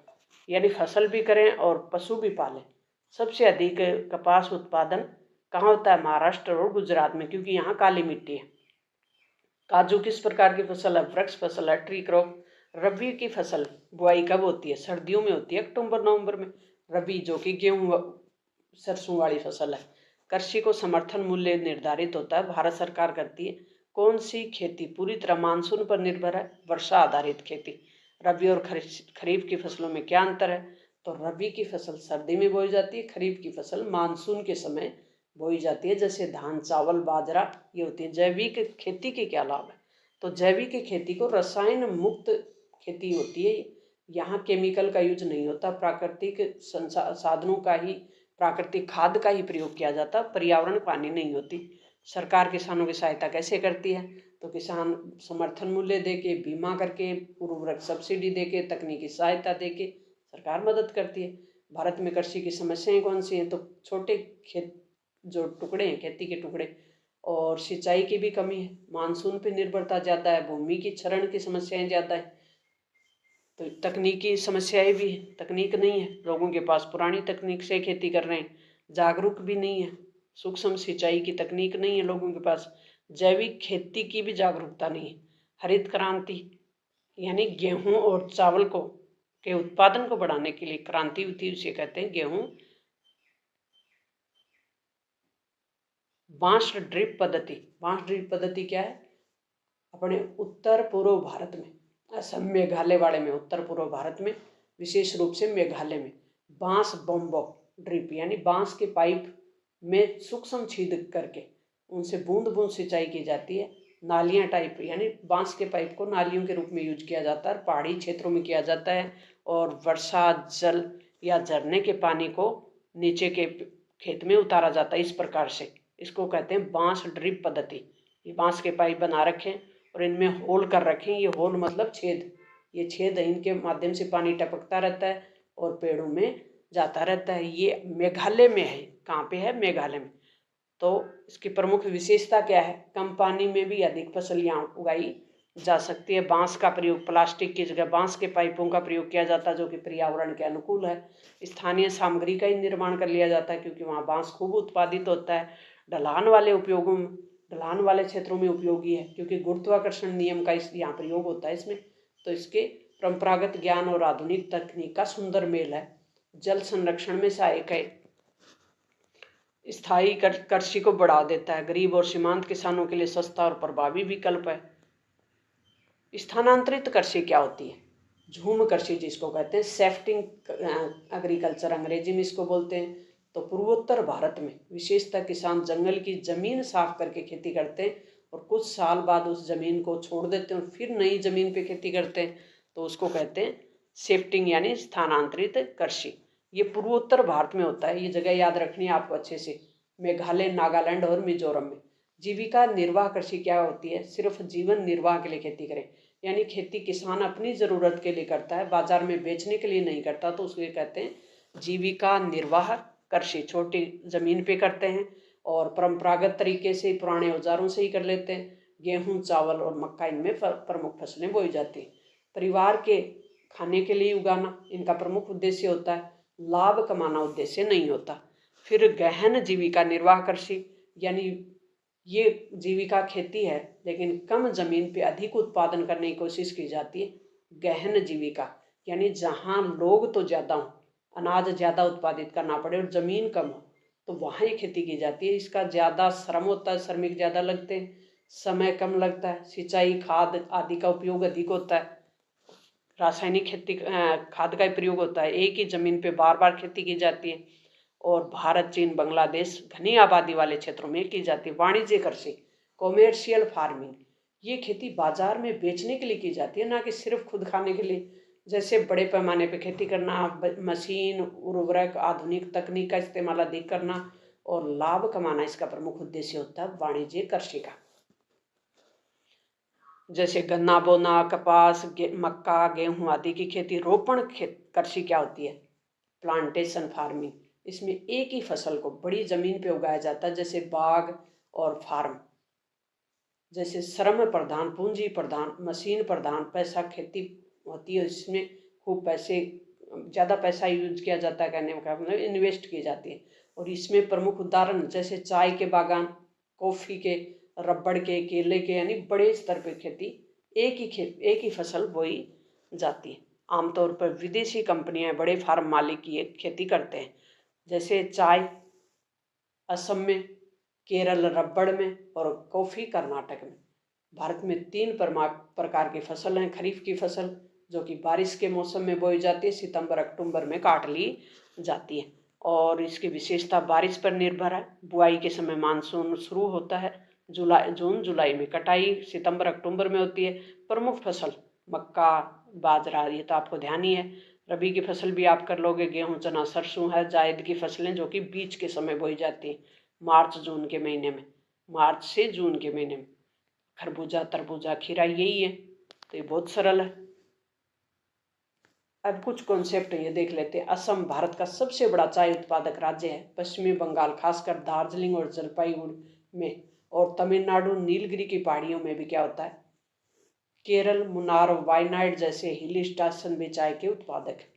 यानी फसल भी करें और पशु भी पालें। सबसे अधिक कपास उत्पादन कहाँ होता है? महाराष्ट्र और गुजरात में, क्योंकि यहाँ काली मिट्टी है। काजू किस प्रकार की फसल है? वृक्ष फसल है, ट्री क्रॉप। रबी की फसल बुआई कब होती है? सर्दियों में होती है, अक्टूबर नवंबर में। रबी जो कि गेहूं सरसों वाली फसल है। कृषि को समर्थन मूल्य निर्धारित होता है, भारत सरकार करती है। कौन सी खेती पूरी तरह मानसून पर निर्भर है? वर्षा आधारित खेती। रबी और खरीफ की फसलों में क्या अंतर है? तो रबी की फसल सर्दी में बोई जाती है, खरीफ की फसल मानसून के समय बोई जाती है, जैसे धान, चावल, बाजरा ये होती है। जैविक खेती के क्या लाभ है? तो जैविक खेती को रसायन मुक्त खेती होती है, यहाँ केमिकल का यूज नहीं होता, प्राकृतिक साधनों का ही, प्राकृतिक खाद का ही प्रयोग किया जाता, पर्यावरण को हानि नहीं होती। सरकार किसानों की सहायता कैसे करती है? तो किसान समर्थन मूल्य देके, बीमा करके, उर्वरक सब्सिडी देके, तकनीकी सहायता देके सरकार मदद करती है। भारत में कृषि की समस्याएं कौन सी हैं? तो छोटे खेत जो टुकड़े हैं, खेती के टुकड़े, और सिंचाई की भी कमी है, मानसून पर निर्भरता ज़्यादा है, भूमि की क्षरण की समस्याएं ज़्यादा है। तो तकनीकी समस्याएं भी हैं, तकनीक नहीं है लोगों के पास, पुरानी तकनीक से खेती कर रहे हैं, जागरूक भी नहीं है, सूक्ष्म सिंचाई की तकनीक नहीं है लोगों के पास, जैविक खेती की भी जागरूकता नहीं है। हरित क्रांति यानी गेहूं और चावल को के उत्पादन को बढ़ाने के लिए क्रांति हुई थी, उसे कहते हैं गेहूं। बांस ड्रिप पद्धति, बांस ड्रिप पद्धति क्या है? अपने उत्तर पूर्व भारत में, असम, मेघालय वाले में, उत्तर पूर्व भारत में, विशेष रूप से मेघालय में बांस बम्बो ड्रिप यानी बांस के पाइप में सूक्ष्म छेद करके उनसे बूंद बूंद सिंचाई की जाती है। नालियाँ टाइप यानी बांस के पाइप को नालियों के रूप में यूज किया जाता है, पहाड़ी क्षेत्रों में किया जाता है, और वर्षा जल या झरने के पानी को नीचे के खेत में उतारा जाता है। इस प्रकार से इसको कहते हैं बांस ड्रिप पद्धति। ये बांस के पाइप बना रखें और इनमें होल कर रखें, ये होल मतलब छेद, ये छेद है, इनके माध्यम से पानी टपकता रहता है और पेड़ों में जाता रहता है। ये मेघालय में है। कहाँ पे है? मेघालय में। तो इसकी प्रमुख विशेषता क्या है? कम पानी में भी अधिक फसल यहाँ उगाई जा सकती है। बांस का प्रयोग, प्लास्टिक की जगह बांस के पाइपों का प्रयोग किया जाता है, जो कि पर्यावरण के अनुकूल है। स्थानीय सामग्री का ही निर्माण कर लिया जाता है, क्योंकि वहाँ बांस खूब उत्पादित होता है। ढलान वाले क्षेत्रों में उपयोगी है, क्योंकि गुरुत्वाकर्षण नियम का इस यहाँ प्रयोग होता है इसमें। तो इसके परंपरागत ज्ञान और आधुनिक तकनीक का सुंदर मेल है। जल संरक्षण में सहायक है। स्थायी कृषि को बढ़ावा देता है, गरीब और सीमांत किसानों के लिए सस्ता और प्रभावी विकल्प है। स्थानांतरित कृषि क्या होती है? झूम कृषि जिसको कहते हैं, शिफ्टिंग एग्रीकल्चर अंग्रेजी में इसको बोलते हैं। तो पूर्वोत्तर भारत में विशेषतः किसान जंगल की जमीन साफ करके खेती करते हैं और कुछ साल बाद उस जमीन को छोड़ देते हैं और फिर नई जमीन पे खेती करते हैं, तो उसको कहते हैं शिफ्टिंग यानी स्थानांतरित कृषि। ये पूर्वोत्तर भारत में होता है। ये जगह याद रखनी है आपको अच्छे से, मेघालय, नागालैंड और मिजोरम में। जीविका निर्वाह कृषि क्या होती है? सिर्फ जीवन निर्वाह के लिए खेती करें, यानी खेती किसान अपनी ज़रूरत के लिए करता है, बाजार में बेचने के लिए नहीं करता, तो उसको कहते हैं जीविका निर्वाह कृषि। छोटी ज़मीन पे करते हैं और परंपरागत तरीके से पुराने औजारों से ही कर लेते हैं। गेहूं, चावल और मक्का इनमें प्रमुख फसलें बोई जाती हैं। परिवार के खाने के लिए उगाना इनका प्रमुख उद्देश्य होता है, लाभ कमाना उद्देश्य नहीं होता। फिर गहन जीविका निर्वाह कृषि, यानी ये जीविका खेती है लेकिन कम जमीन पे अधिक उत्पादन करने की कोशिश की जाती है। गहन जीविका यानी जहाँ लोग तो ज़्यादा हों, अनाज ज़्यादा उत्पादित करना पड़े और ज़मीन कम हो, तो वहाँ ही खेती की जाती है। इसका ज़्यादा श्रम होता है, श्रमिक ज़्यादा लगते हैं, समय कम लगता है, सिंचाई, खाद आदि का उपयोग अधिक होता है, रासायनिक खेती खाद का प्रयोग होता है, एक ही ज़मीन पे बार बार खेती की जाती है। और भारत, चीन, बांग्लादेश घनी आबादी वाले क्षेत्रों में की जाती है। वाणिज्य कृषि, कॉमर्शियल फार्मिंग, ये खेती बाजार में बेचने के लिए की जाती है, ना कि सिर्फ खुद खाने के लिए। जैसे बड़े पैमाने पे खेती करना, मशीन, उर्वरक, आधुनिक तकनीक का इस्तेमाल अधिक करना और लाभ कमाना इसका प्रमुख उद्देश्य होता है वाणिज्य कृषि का। जैसे गन्ना बोना, कपास, मक्का, गेहूं आदि की खेती। रोपण कृषि क्या होती है? प्लांटेशन फार्मिंग, इसमें एक ही फसल को बड़ी जमीन पे उगाया जाता है, जैसे बाग और फार्म। जैसे श्रम प्रधान, पूंजी प्रधान, मशीन प्रधान पैसा खेती होती है, इसमें खूब पैसे, ज़्यादा पैसा यूज किया जाता है, कहने का मतलब इन्वेस्ट की जाती है। और इसमें प्रमुख उदाहरण जैसे चाय के बागान, कॉफ़ी के, रबड़ के, केले के, यानी बड़े स्तर पर खेती, एक ही फसल बोई जाती है। आमतौर पर विदेशी कंपनियां बड़े फार्म मालिक ये खेती करते हैं। जैसे चाय असम में, केरल रबड़ में और कॉफ़ी कर्नाटक में। भारत में 3 प्रकार की फसल हैं। खरीफ की फसल जो कि बारिश के मौसम में बोई जाती है, सितंबर अक्टूबर में काट ली जाती है और इसकी विशेषता बारिश पर निर्भर है। बुआई के समय मानसून शुरू होता है जून जुलाई में, कटाई सितंबर अक्टूबर में होती है। प्रमुख फसल मक्का, बाजरा, ये तो आपको ध्यान ही है। रबी की फसल भी आप कर लोगे, गेहूं, चना, सरसों है। जायद की फसलें जो कि बीच के समय बोई जाती हैं, मार्च से जून के महीने में। खरबूजा, तरबूजा, खीरा, यही है। तो ये बहुत सरल है। अब कुछ कॉन्सेप्ट ये देख लेते हैं। असम भारत का सबसे बड़ा चाय उत्पादक राज्य है। पश्चिमी बंगाल, खासकर दार्जिलिंग और जलपाईगुड़ी में, और तमिलनाडु नीलगिरी की पहाड़ियों में भी क्या होता है, केरल, मुन्नार, वायनाड जैसे हिल स्टेशन भी चाय के उत्पादक है।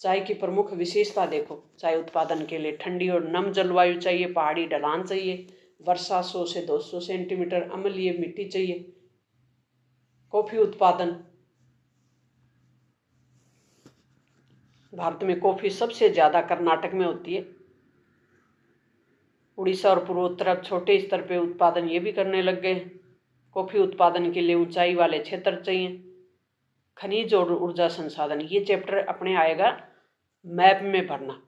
चाय की प्रमुख विशेषता देखो, चाय उत्पादन के लिए ठंडी और नम जलवायु चाहिए, पहाड़ी ढलान चाहिए, वर्षा 100 से 200 सेंटीमीटर, अम्लीय मिट्टी चाहिए। कॉफी उत्पादन, भारत में कॉफी सबसे ज्यादा कर्नाटक में होती है। उड़ीसा और पूर्वोत्तर अब छोटे स्तर पे उत्पादन ये भी करने लग गए। कॉफी उत्पादन के लिए ऊंचाई वाले क्षेत्र चाहिए। खनिज और ऊर्जा संसाधन, ये चैप्टर अपने आएगा मैप में भरना।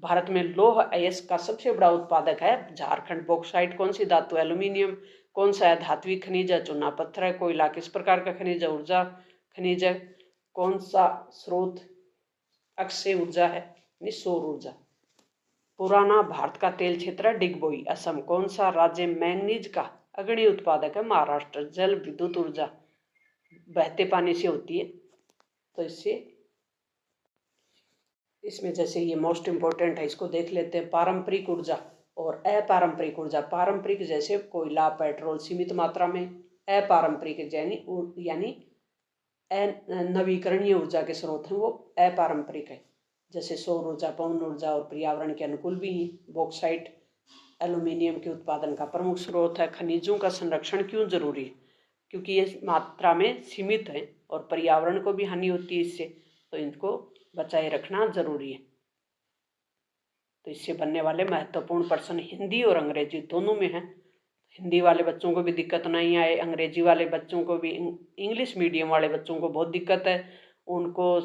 भारत में लौह अयस्क का सबसे बड़ा उत्पादक है झारखंड। बॉक्साइट कौन सी धातु? एल्यूमिनियम। कौन सा है? धात्विक खनिज है, चूना पत्थर है। कोयला किस प्रकार का खनिज है? ऊर्जा खनिज है। कौन सा स्रोत अक्षय ऊर्जा है? सौर ऊर्जा। पुराना भारत का तेल क्षेत्र है डिगबोई, असम। कौन सा राज्य मैंगनीज का अग्रणी उत्पादक है? महाराष्ट्र। जल विद्युत ऊर्जा बहते पानी से होती है, तो इसमें जैसे ये मोस्ट इम्पोर्टेंट है, इसको देख लेते हैं। पारंपरिक ऊर्जा और अपारंपरिक ऊर्जा। पारंपरिक जैसे कोयला, पेट्रोल सीमित मात्रा में। अपारंपरिक यानी नवीकरणीय ऊर्जा के स्रोत हैं, वो अपारंपरिक है। जैसे सौर ऊर्जा, पवन ऊर्जा और पर्यावरण के अनुकूल भी हैं। बॉक्साइट एल्यूमिनियम के उत्पादन का प्रमुख स्रोत है। खनिजों का संरक्षण क्यों जरूरी है? क्योंकि ये मात्रा में सीमित है और पर्यावरण को भी हानि होती है इससे, तो इनको बचाए रखना जरूरी है। तो इससे बनने वाले महत्वपूर्ण प्रश्न हिंदी और अंग्रेजी दोनों में हैं। हिंदी वाले बच्चों को भी दिक्कत नहीं आए, अंग्रेजी वाले बच्चों को भी, इंग्लिश मीडियम वाले बच्चों को बहुत दिक्कत है, उनको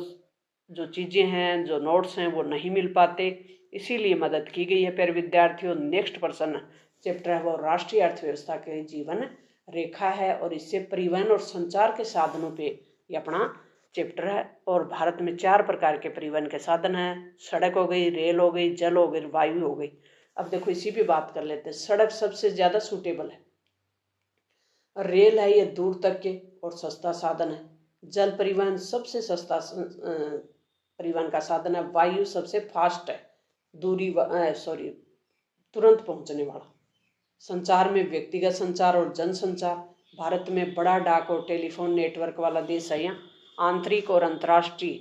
जो चीज़ें हैं, जो नोट्स हैं वो नहीं मिल पाते, इसीलिए मदद की गई है। प्यारे विद्यार्थियों, नेक्स्ट प्रश्न चैप्टर है वो राष्ट्रीय अर्थव्यवस्था के जीवन रेखा है, और इससे परिवहन और संचार के साधनों पे ये अपना चैप्टर है। और भारत में 4 प्रकार के परिवहन के साधन हैं, सड़क हो गई, रेल हो गई, जल हो गई, वायु हो गई। अब देखो इसी पे बात कर लेते हैं। सड़क सबसे ज़्यादा सूटेबल है, रेल है ये दूर तक के और सस्ता साधन है, जल परिवहन सबसे सस्ता परिवहन का साधन है, वायु सबसे फास्ट है, तुरंत पहुंचने वाला। संचार में व्यक्तिगत संचार और जन संचार, भारत में बड़ा डाक और टेलीफोन नेटवर्क वाला देश है। यहाँ आंतरिक और अंतर्राष्ट्रीय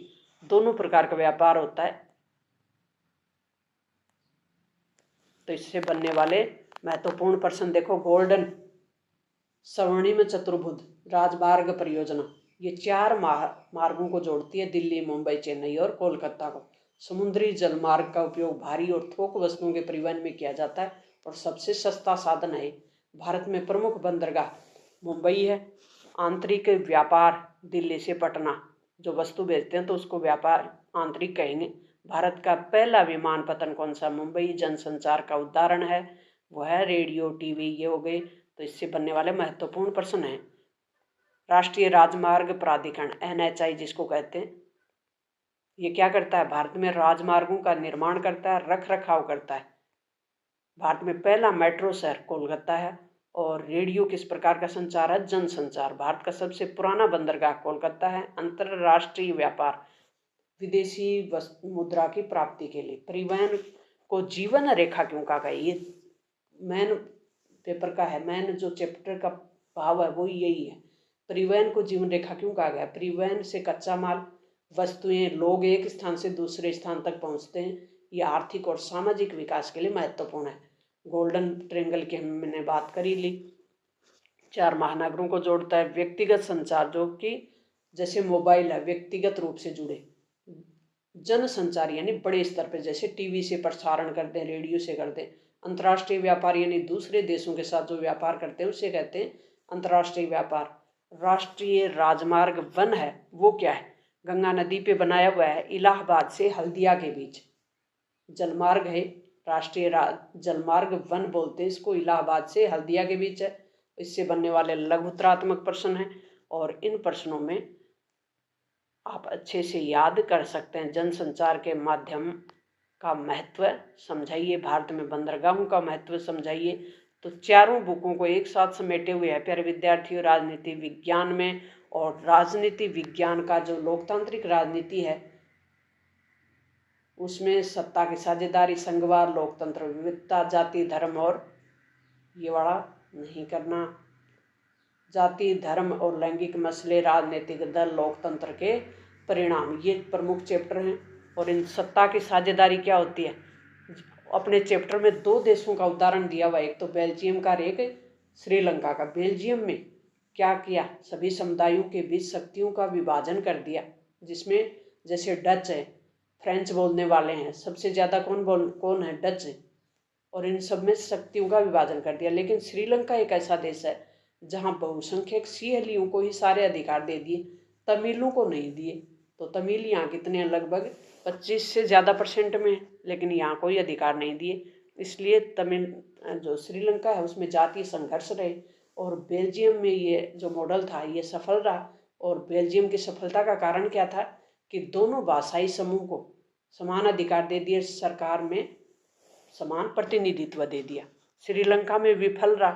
दोनों प्रकार का व्यापार होता है। तो इससे बनने वाले महत्वपूर्ण प्रश्न देखो, गोल्डन स्वर्णिम चतुर्भुज राजमार्ग परियोजना ये 4 मार्गों को जोड़ती है, दिल्ली, मुंबई, चेन्नई और कोलकाता को। समुद्री जलमार्ग का उपयोग भारी और थोक वस्तुओं के परिवहन में किया जाता है और सबसे सस्ता साधन है। भारत में प्रमुख बंदरगाह मुंबई है। आंतरिक व्यापार दिल्ली से पटना, जो वस्तु भेजते हैं तो उसको व्यापार आंतरिक कहेंगे। भारत का पहला विमानपत्तन कौन सा? मुंबई। जनसंचार का उदाहरण है वो है रेडियो, टीवी, ये हो गए। तो इससे बनने वाले महत्वपूर्ण प्रश्न हैं। राष्ट्रीय राजमार्ग प्राधिकरण NHAI जिसको कहते हैं, ये क्या करता है? भारत में राजमार्गों का निर्माण करता है, रख रखाव करता है। भारत में पहला मेट्रो शहर कोलकाता है। और रेडियो किस प्रकार का संचार है? जनसंचार। भारत का सबसे पुराना बंदरगाह कोलकाता है। अंतरराष्ट्रीय व्यापार, विदेशी मुद्रा की प्राप्ति के लिए। परिवहन को जीवन रेखा क्यों कहा गया? ये मेन पेपर का है, मेन जो चैप्टर का भाव है वो यही है। परिवहन को जीवन रेखा क्यों कहा गया? परिवहन से कच्चा माल, वस्तुएं, लोग एक स्थान से दूसरे स्थान तक पहुंचते हैं। ये आर्थिक और सामाजिक विकास के लिए महत्वपूर्ण है। गोल्डन ट्रायंगल की हमने बात करी ली, 4 महानगरों को जोड़ता है। व्यक्तिगत संचार, जो कि जैसे मोबाइल है, व्यक्तिगत रूप से जुड़े। जन संचार यानी बड़े स्तर पर, जैसे टीवी से प्रसारण करते हैं, रेडियो से करते हैं। अंतर्राष्ट्रीय व्यापार यानी दूसरे देशों के साथ जो व्यापार करते हैं उसे कहते हैं अंतर्राष्ट्रीय व्यापार। राष्ट्रीय राजमार्ग वन है वो क्या है? गंगा नदी पे बनाया हुआ है, इलाहाबाद से हल्दिया के बीच। जलमार्ग है, राष्ट्रीय जलमार्ग वन बोलते हैं इसको, इलाहाबाद से हल्दिया के बीच है। इससे बनने वाले लघुत्रात्मक प्रश्न हैं और इन प्रश्नों में आप अच्छे से याद कर सकते हैं। जनसंचार के माध्यम का महत्व समझाइए, भारत में बंदरगाहों का महत्व समझाइए। तो चारों बुकों को एक साथ समेटे हुए है प्यारे विद्यार्थियों, राजनीति विज्ञान में। और राजनीति विज्ञान का जो लोकतांत्रिक राजनीति है उसमें सत्ता की साझेदारी, संघवाद, लोकतंत्र, विविधता, जाति, धर्म और ये वाला नहीं करना, जाति, धर्म और लैंगिक मसले, राजनीतिक दल, लोकतंत्र के परिणाम, ये प्रमुख चैप्टर हैं। और इन सत्ता की साझेदारी क्या होती है? अपने चैप्टर में 2 देशों का उदाहरण दिया हुआ है, एक तो बेल्जियम का और एक श्रीलंका का। बेल्जियम में क्या किया? सभी समुदायों के बीच शक्तियों का विभाजन कर दिया, जिसमें जैसे डच है, फ्रेंच बोलने वाले हैं, सबसे ज़्यादा कौन है? डच है। और इन सब में शक्तियों का विभाजन कर दिया। लेकिन श्रीलंका एक ऐसा देश है जहाँ बहुसंख्यक सिंहलियों को ही सारे अधिकार दे दिए, तमिलों को नहीं दिए। तो तमिल यहाँ कितने हैं? लगभग 25 से ज़्यादा % में, लेकिन यहाँ कोई अधिकार नहीं दिए। इसलिए तमिल जो श्रीलंका है उसमें जातीय संघर्ष रहे। और बेल्जियम में ये जो मॉडल था ये सफल रहा। और बेल्जियम की सफलता का कारण क्या था? कि दोनों भाषाई समूह को समान अधिकार दे दिए, सरकार में समान प्रतिनिधित्व दे दिया। श्रीलंका में विफल रहा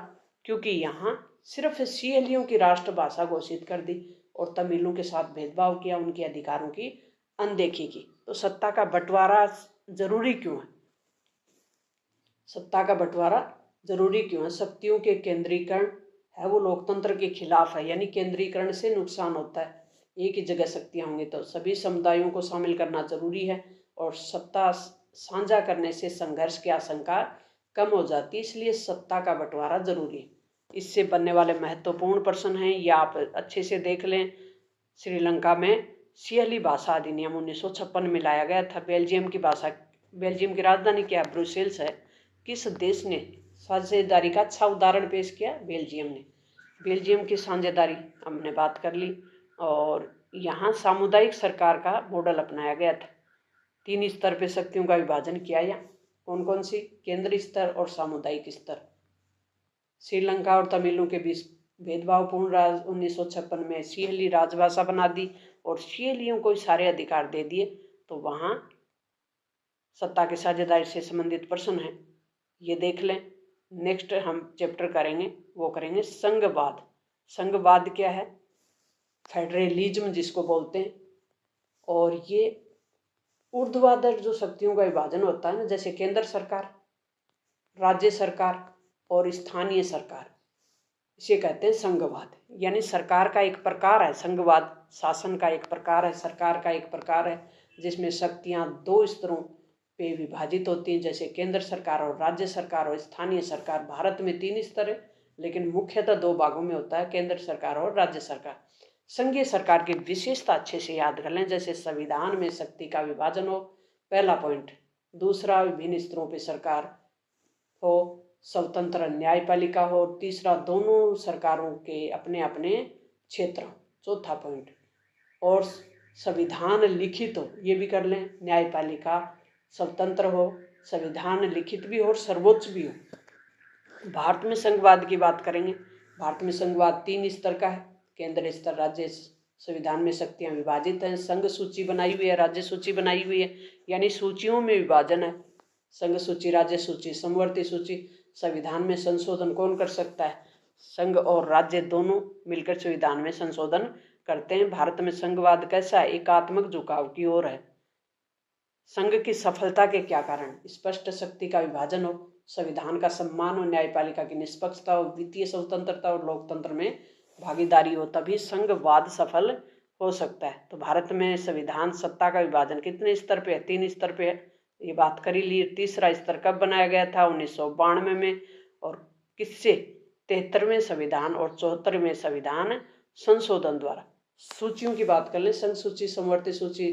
क्योंकि यहाँ सिर्फ सिंहलियों की राष्ट्रभाषा घोषित कर दी और तमिलों के साथ भेदभाव किया, उनके अधिकारों की अनदेखी की। तो सत्ता का बंटवारा जरूरी क्यों है? सत्ता का बंटवारा जरूरी क्यों है? शक्तियों के केंद्रीकरण है वो लोकतंत्र के खिलाफ है, यानी केंद्रीकरण से नुकसान होता है। एक ही जगह शक्तियाँ होंगी तो सभी समुदायों को शामिल करना जरूरी है। और सत्ता साझा करने से संघर्ष की आशंका कम हो जाती है, इसलिए सत्ता का बंटवारा जरूरी है। इससे बनने वाले महत्वपूर्ण प्रश्न हैं, ये आप अच्छे से देख लें। श्रीलंका में सिंहली भाषा अधिनियम 1956 में लाया गया था। बेल्जियम की भाषा बेल्जियम की राजधानी क्या है? ब्रुसेल्स है। किस देश ने साझेदारी का अच्छा उदाहरण पेश किया? बेल्जियम ने। बेल्जियम की साझेदारी हमने बात कर ली। और यहाँ सामुदायिक सरकार का मॉडल अपनाया गया था। 3 स्तर पे शक्तियों का विभाजन किया। या कौन कौन सी? केंद्रीय स्तर और सामुदायिक स्तर। श्रीलंका और तमिलों के बीच भेदभावपूर्ण राज 1956 में सिंहली राजभाषा बना दी और सिंहलियों को सारे अधिकार दे दिए। तो वहाँ सत्ता के साझेदारी से संबंधित प्रश्न है, ये देख लें। नेक्स्ट हम चैप्टर करेंगे, वो करेंगे संघवाद। संघवाद क्या है? फेडरलिज्म जिसको बोलते हैं। और ये ऊर्ध्वाधर जो शक्तियों का विभाजन होता है ना, जैसे केंद्र सरकार, राज्य सरकार और स्थानीय सरकार, इसे कहते हैं संघवाद। यानी सरकार का एक प्रकार है संघवाद, शासन का एक प्रकार है, सरकार का एक प्रकार है, जिसमें शक्तियां 2 स्तरों पे विभाजित होती हैं, जैसे केंद्र सरकार और राज्य सरकार और स्थानीय सरकार। भारत में 3 स्तर है, लेकिन मुख्यतः 2 भागों में होता है, केंद्र सरकार और राज्य सरकार। संघीय सरकार की विशेषता अच्छे से याद कर लें, जैसे संविधान में शक्ति का विभाजन हो, पहला पॉइंट। दूसरा, विभिन्न स्तरों पर सरकार हो, स्वतंत्र न्यायपालिका हो। तीसरा, दोनों सरकारों के अपने अपने क्षेत्र। चौथा पॉइंट, और संविधान लिखित हो, ये भी कर लें। न्यायपालिका स्वतंत्र हो, संविधान लिखित भी हो और सर्वोच्च भी हो। भारत में संघवाद की बात करेंगे। भारत में संघवाद 3 स्तर का है, केंद्र स्तर, राज्य। संविधान में शक्तियां विभाजित हैं, संघ सूची बनाई हुई है, राज्य सूची बनाई हुई है, यानी सूचियों में विभाजन है। संघ सूची, राज्य सूची, समवर्ती सूची। संविधान में संशोधन कौन कर सकता है? संघ और राज्य दोनों मिलकर संविधान में संशोधन करते हैं। भारत में संघवाद कैसा है? एकात्मक झुकाव की ओर है। संघ की सफलता के क्या कारण? स्पष्ट शक्ति का विभाजन हो, संविधान का सम्मान हो, न्यायपालिका की निष्पक्षता हो, वित्तीय स्वतंत्रता और लोकतंत्र में भागीदारी हो, तभी संघवाद सफल हो सकता है। तो भारत में संविधान सत्ता का विभाजन कितने स्तर पे है? 3 स्तर पे है, ये बात कर ही ली। तीसरा स्तर कब बनाया गया था? 1992 में। और किससे? 73वें संविधान और 74वें संविधान संशोधन द्वारा। सूचियों की बात कर लें, संघ सूची, समवर्ती सूची।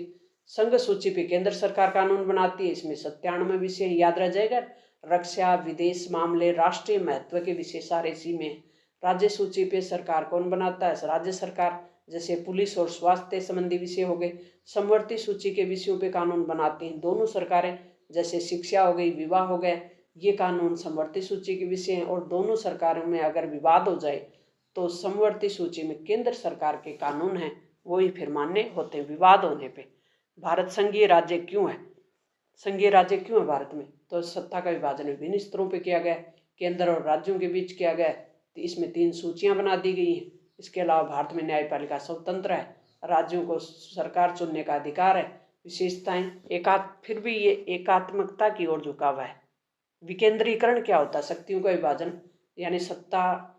संघ सूची पे केंद्र सरकार कानून बनाती है, इसमें 97 विषय याद रह जाएगा। रक्षा, विदेश मामले, राष्ट्रीय महत्व के विषय सारे इसी में। राज्य सूची पे सरकार कौन बनाता है? राज्य सरकार, जैसे पुलिस और स्वास्थ्य संबंधी विषय हो गए। समवर्ती सूची के विषयों पे कानून बनाती हैं दोनों सरकारें, जैसे शिक्षा हो गई, विवाह हो गया, ये कानून समवर्ती सूची के विषय हैं। और दोनों सरकारों में अगर विवाद हो जाए तो समवर्ती सूची में केंद्र सरकार के कानून हैं, वही फिर मान्य होते हैं विवाद होने पे। भारत संघीय राज्य क्यों है? संघीय राज्य क्यों है भारत में? तो सत्ता का विभाजन विभिन्न स्तरों पे किया गया, केंद्र और राज्यों के बीच किया गया। तो इसमें 3 सूचियां बना दी गई हैं। इसके अलावा भारत में न्यायपालिका स्वतंत्र है, राज्यों को सरकार चुनने का अधिकार है। विशेषताएं फिर भी ये एकात्मकता की ओर झुकाव है। विकेंद्रीकरण क्या होता है? शक्तियों का विभाजन, यानी सत्ता,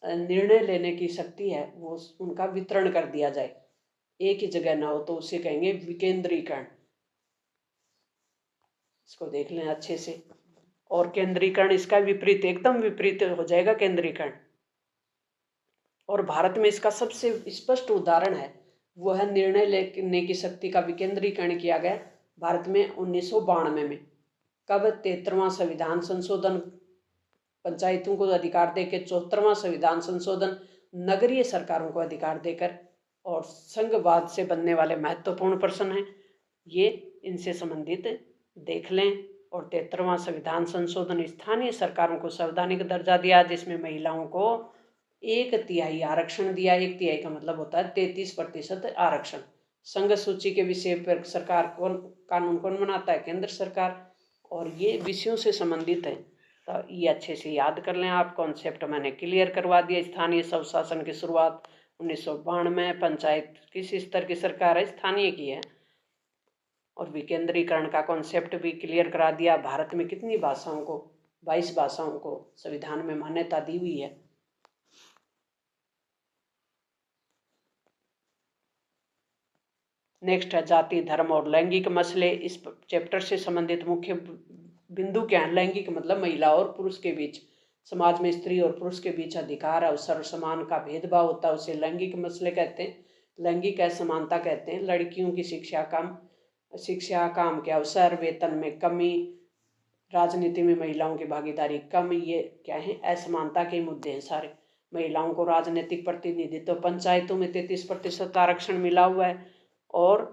निर्णय लेने की शक्ति है वो उनका वितरण कर दिया जाए, एक ही जगह ना हो, तो उसे कहेंगे विकेंद्रीकरण। इसको देख लें अच्छे से। और केंद्रीकरण इसका विपरीत, एकदम विपरीत हो जाएगा केंद्रीकरण। और भारत में इसका सबसे स्पष्ट उदाहरण है, वो है निर्णय लेने की शक्ति का विकेंद्रीकरण किया गया भारत में 1992 में। कब? 73वां संविधान संशोधन, पंचायतों को अधिकार देकर। 74वां संविधान संशोधन, नगरीय सरकारों को अधिकार देकर। और संघवाद से बनने वाले महत्वपूर्ण प्रश्न हैं ये, इनसे संबंधित देख लें। और 73वां संविधान संशोधन, स्थानीय सरकारों को संवैधानिक दर्जा दिया, जिसमें महिलाओं को 1/3 आरक्षण दिया। 1/3 का मतलब होता है 33% आरक्षण। संघ सूची के विषय पर सरकार कानून कौन बनाता है? केंद्र सरकार। और ये विषयों से संबंधित है, तो ये अच्छे से याद कर लें आप। कॉन्सेप्ट मैंने क्लियर करवा दिया। स्थानीय स्वशासन की शुरुआत 1992। पंचायत किस स्तर की सरकार है? स्थानीय की है। और विकेंद्रीकरण का कॉन्सेप्ट भी क्लियर करा दिया। भारत में कितनी भाषाओं को? 22 भाषाओं को संविधान में मान्यता दी हुई है। नेक्स्ट है जाति, धर्म और लैंगिक मसले। इस चैप्टर से संबंधित मुख्य बिंदु क्या है? लैंगिक मतलब महिला और पुरुष के बीच, समाज में स्त्री और पुरुष के बीच अधिकार, अवसर, समान का भेदभाव होता है, उसे लैंगिक मसले कहते हैं। लैंगिक असमानता कहते हैं। लड़कियों की शिक्षा कम, शिक्षा, काम के अवसर, वेतन में कमी, राजनीति में महिलाओं की भागीदारी कम, ये क्या है, असमानता के मुद्दे हैं सारे। महिलाओं को राजनीतिक प्रतिनिधित्व, तो पंचायतों में 33% आरक्षण मिला हुआ है, और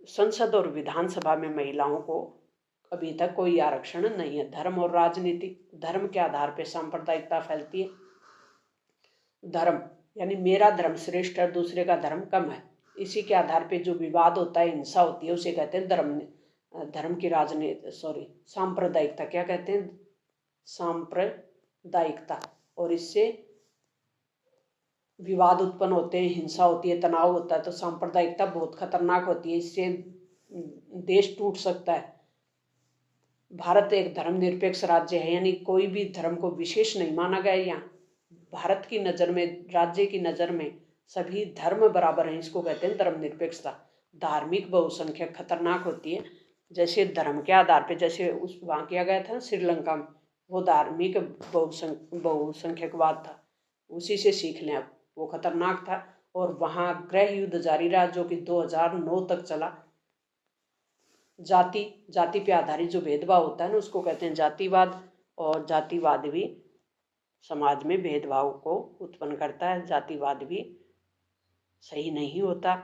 संसद और विधानसभा में महिलाओं को अभी तक कोई आरक्षण नहीं है। धर्म और राजनीति, धर्म के आधार पर सांप्रदायिकता फैलती है। धर्म यानी मेरा धर्म श्रेष्ठ है, दूसरे का धर्म कम है, इसी के आधार पे जो विवाद होता है, हिंसा होती है, उसे कहते हैं धर्म की राजनीति, सांप्रदायिकता। क्या कहते हैं? सांप्रदायिकता। और इससे विवाद उत्पन्न होते हैं, हिंसा होती है, तनाव होता है। तो सांप्रदायिकता बहुत खतरनाक होती है, इससे देश टूट सकता है। भारत एक धर्मनिरपेक्ष राज्य है, यानी कोई भी धर्म को विशेष नहीं माना गया है। यहाँ भारत की नज़र में, राज्य की नज़र में सभी धर्म बराबर हैं, इसको कहते हैं धर्मनिरपेक्षता। धार्मिक बहुसंख्यक खतरनाक होती है, जैसे धर्म के आधार पे, जैसे उस वहाँ किया गया था श्रीलंका में, वो धार्मिक बहुसंख्यकवाद था, उसी से सीख लें अब, वो खतरनाक था। और वहाँ गृह युद्ध जारी रहा, जो कि 2009 तक चला। जाति पे आधारित जो भेदभाव होता है ना, उसको कहते हैं जातिवाद। और जातिवाद भी समाज में भेदभाव को उत्पन्न करता है, जातिवाद भी सही नहीं होता।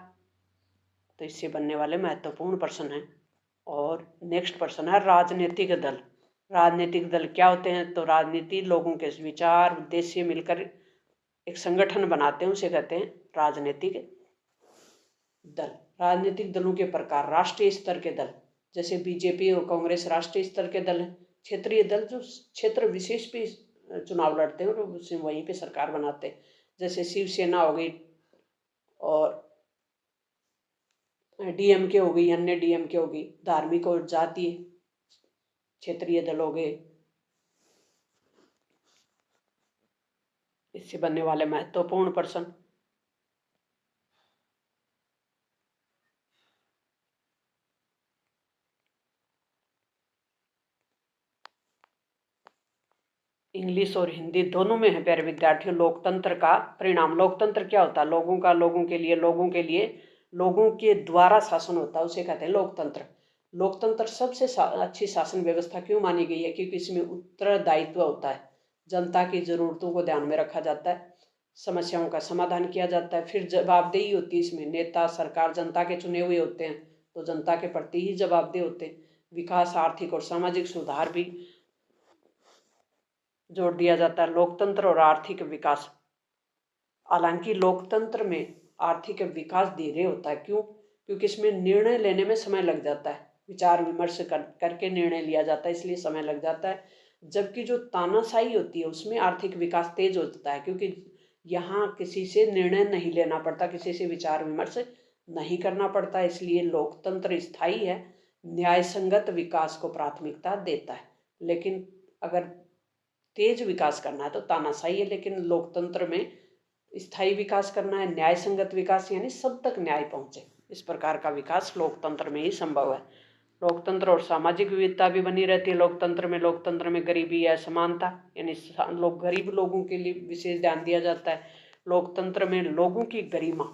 तो इससे बनने वाले महत्वपूर्ण प्रश्न हैं। और नेक्स्ट प्रश्न है राजनीतिक दल। राजनीतिक दल क्या होते हैं? तो राजनीति लोगों के विचार, उद्देश्य मिलकर एक संगठन बनाते हैं, उसे कहते हैं राजनीतिक दल। राजनीतिक दलों के प्रकार, राष्ट्रीय स्तर के दल जैसे बीजेपी और कांग्रेस राष्ट्रीय स्तर के दल हैं। क्षेत्रीय दल जो क्षेत्र विशेष पे चुनाव लड़ते हैं और वहीं पे सरकार बनाते हैं, जैसे शिवसेना हो गई, और डीएमके हो गई, अन्य डीएमके हो गई। धार्मिक और जातीय क्षेत्रीय दल हो गए। इससे बनने वाले महत्वपूर्ण प्रश्न, इंग्लिश और हिंदी दोनों में है प्यारे विद्यार्थियों। लोकतंत्र का परिणाम। लोकतंत्र क्या होता है? लोगों का, लोगों के लिए, लोगों के द्वारा शासन होता है, उसे कहते हैं लोकतंत्र। लोकतंत्र सबसे अच्छी शासन व्यवस्था क्यों मानी गई है? क्योंकि इसमें उत्तरदायित्व होता है, जनता की जरूरतों को ध्यान में रखा जाता है, समस्याओं का समाधान किया जाता है। फिर जवाबदेही होती है इसमें, नेता सरकार जनता के चुने हुए होते हैं, तो जनता के प्रति ही जवाबदेह होते हैं। विकास, आर्थिक और सामाजिक सुधार भी जोड़ दिया जाता है। लोकतंत्र और आर्थिक विकास। हालांकि लोकतंत्र में आर्थिक विकास धीरे होता है। क्यों? क्योंकि इसमें निर्णय लेने में समय लग जाता है, विचार विमर्श करके निर्णय लिया जाता है, इसलिए समय लग जाता है। जबकि जो तानाशाही होती है उसमें आर्थिक विकास तेज होता है, क्योंकि यहाँ किसी से निर्णय नहीं लेना पड़ता, किसी से विचार विमर्श नहीं करना पड़ता, इसलिए लोकतंत्र स्थायी है, न्याय संगत विकास को प्राथमिकता देता है। लेकिन अगर तेज विकास करना है तो तानाशाही है, लेकिन लोकतंत्र में स्थायी विकास करना है, न्याय संगत विकास, यानी सब तक न्याय पहुंचे, इस प्रकार का विकास लोकतंत्र में ही संभव है। लोकतंत्र और सामाजिक विविधता भी बनी रहती है लोकतंत्र में गरीबी, असमानता, यानी गरीब लोगों के लिए विशेष ध्यान दिया जाता है। लोकतंत्र में लोगों की गरिमा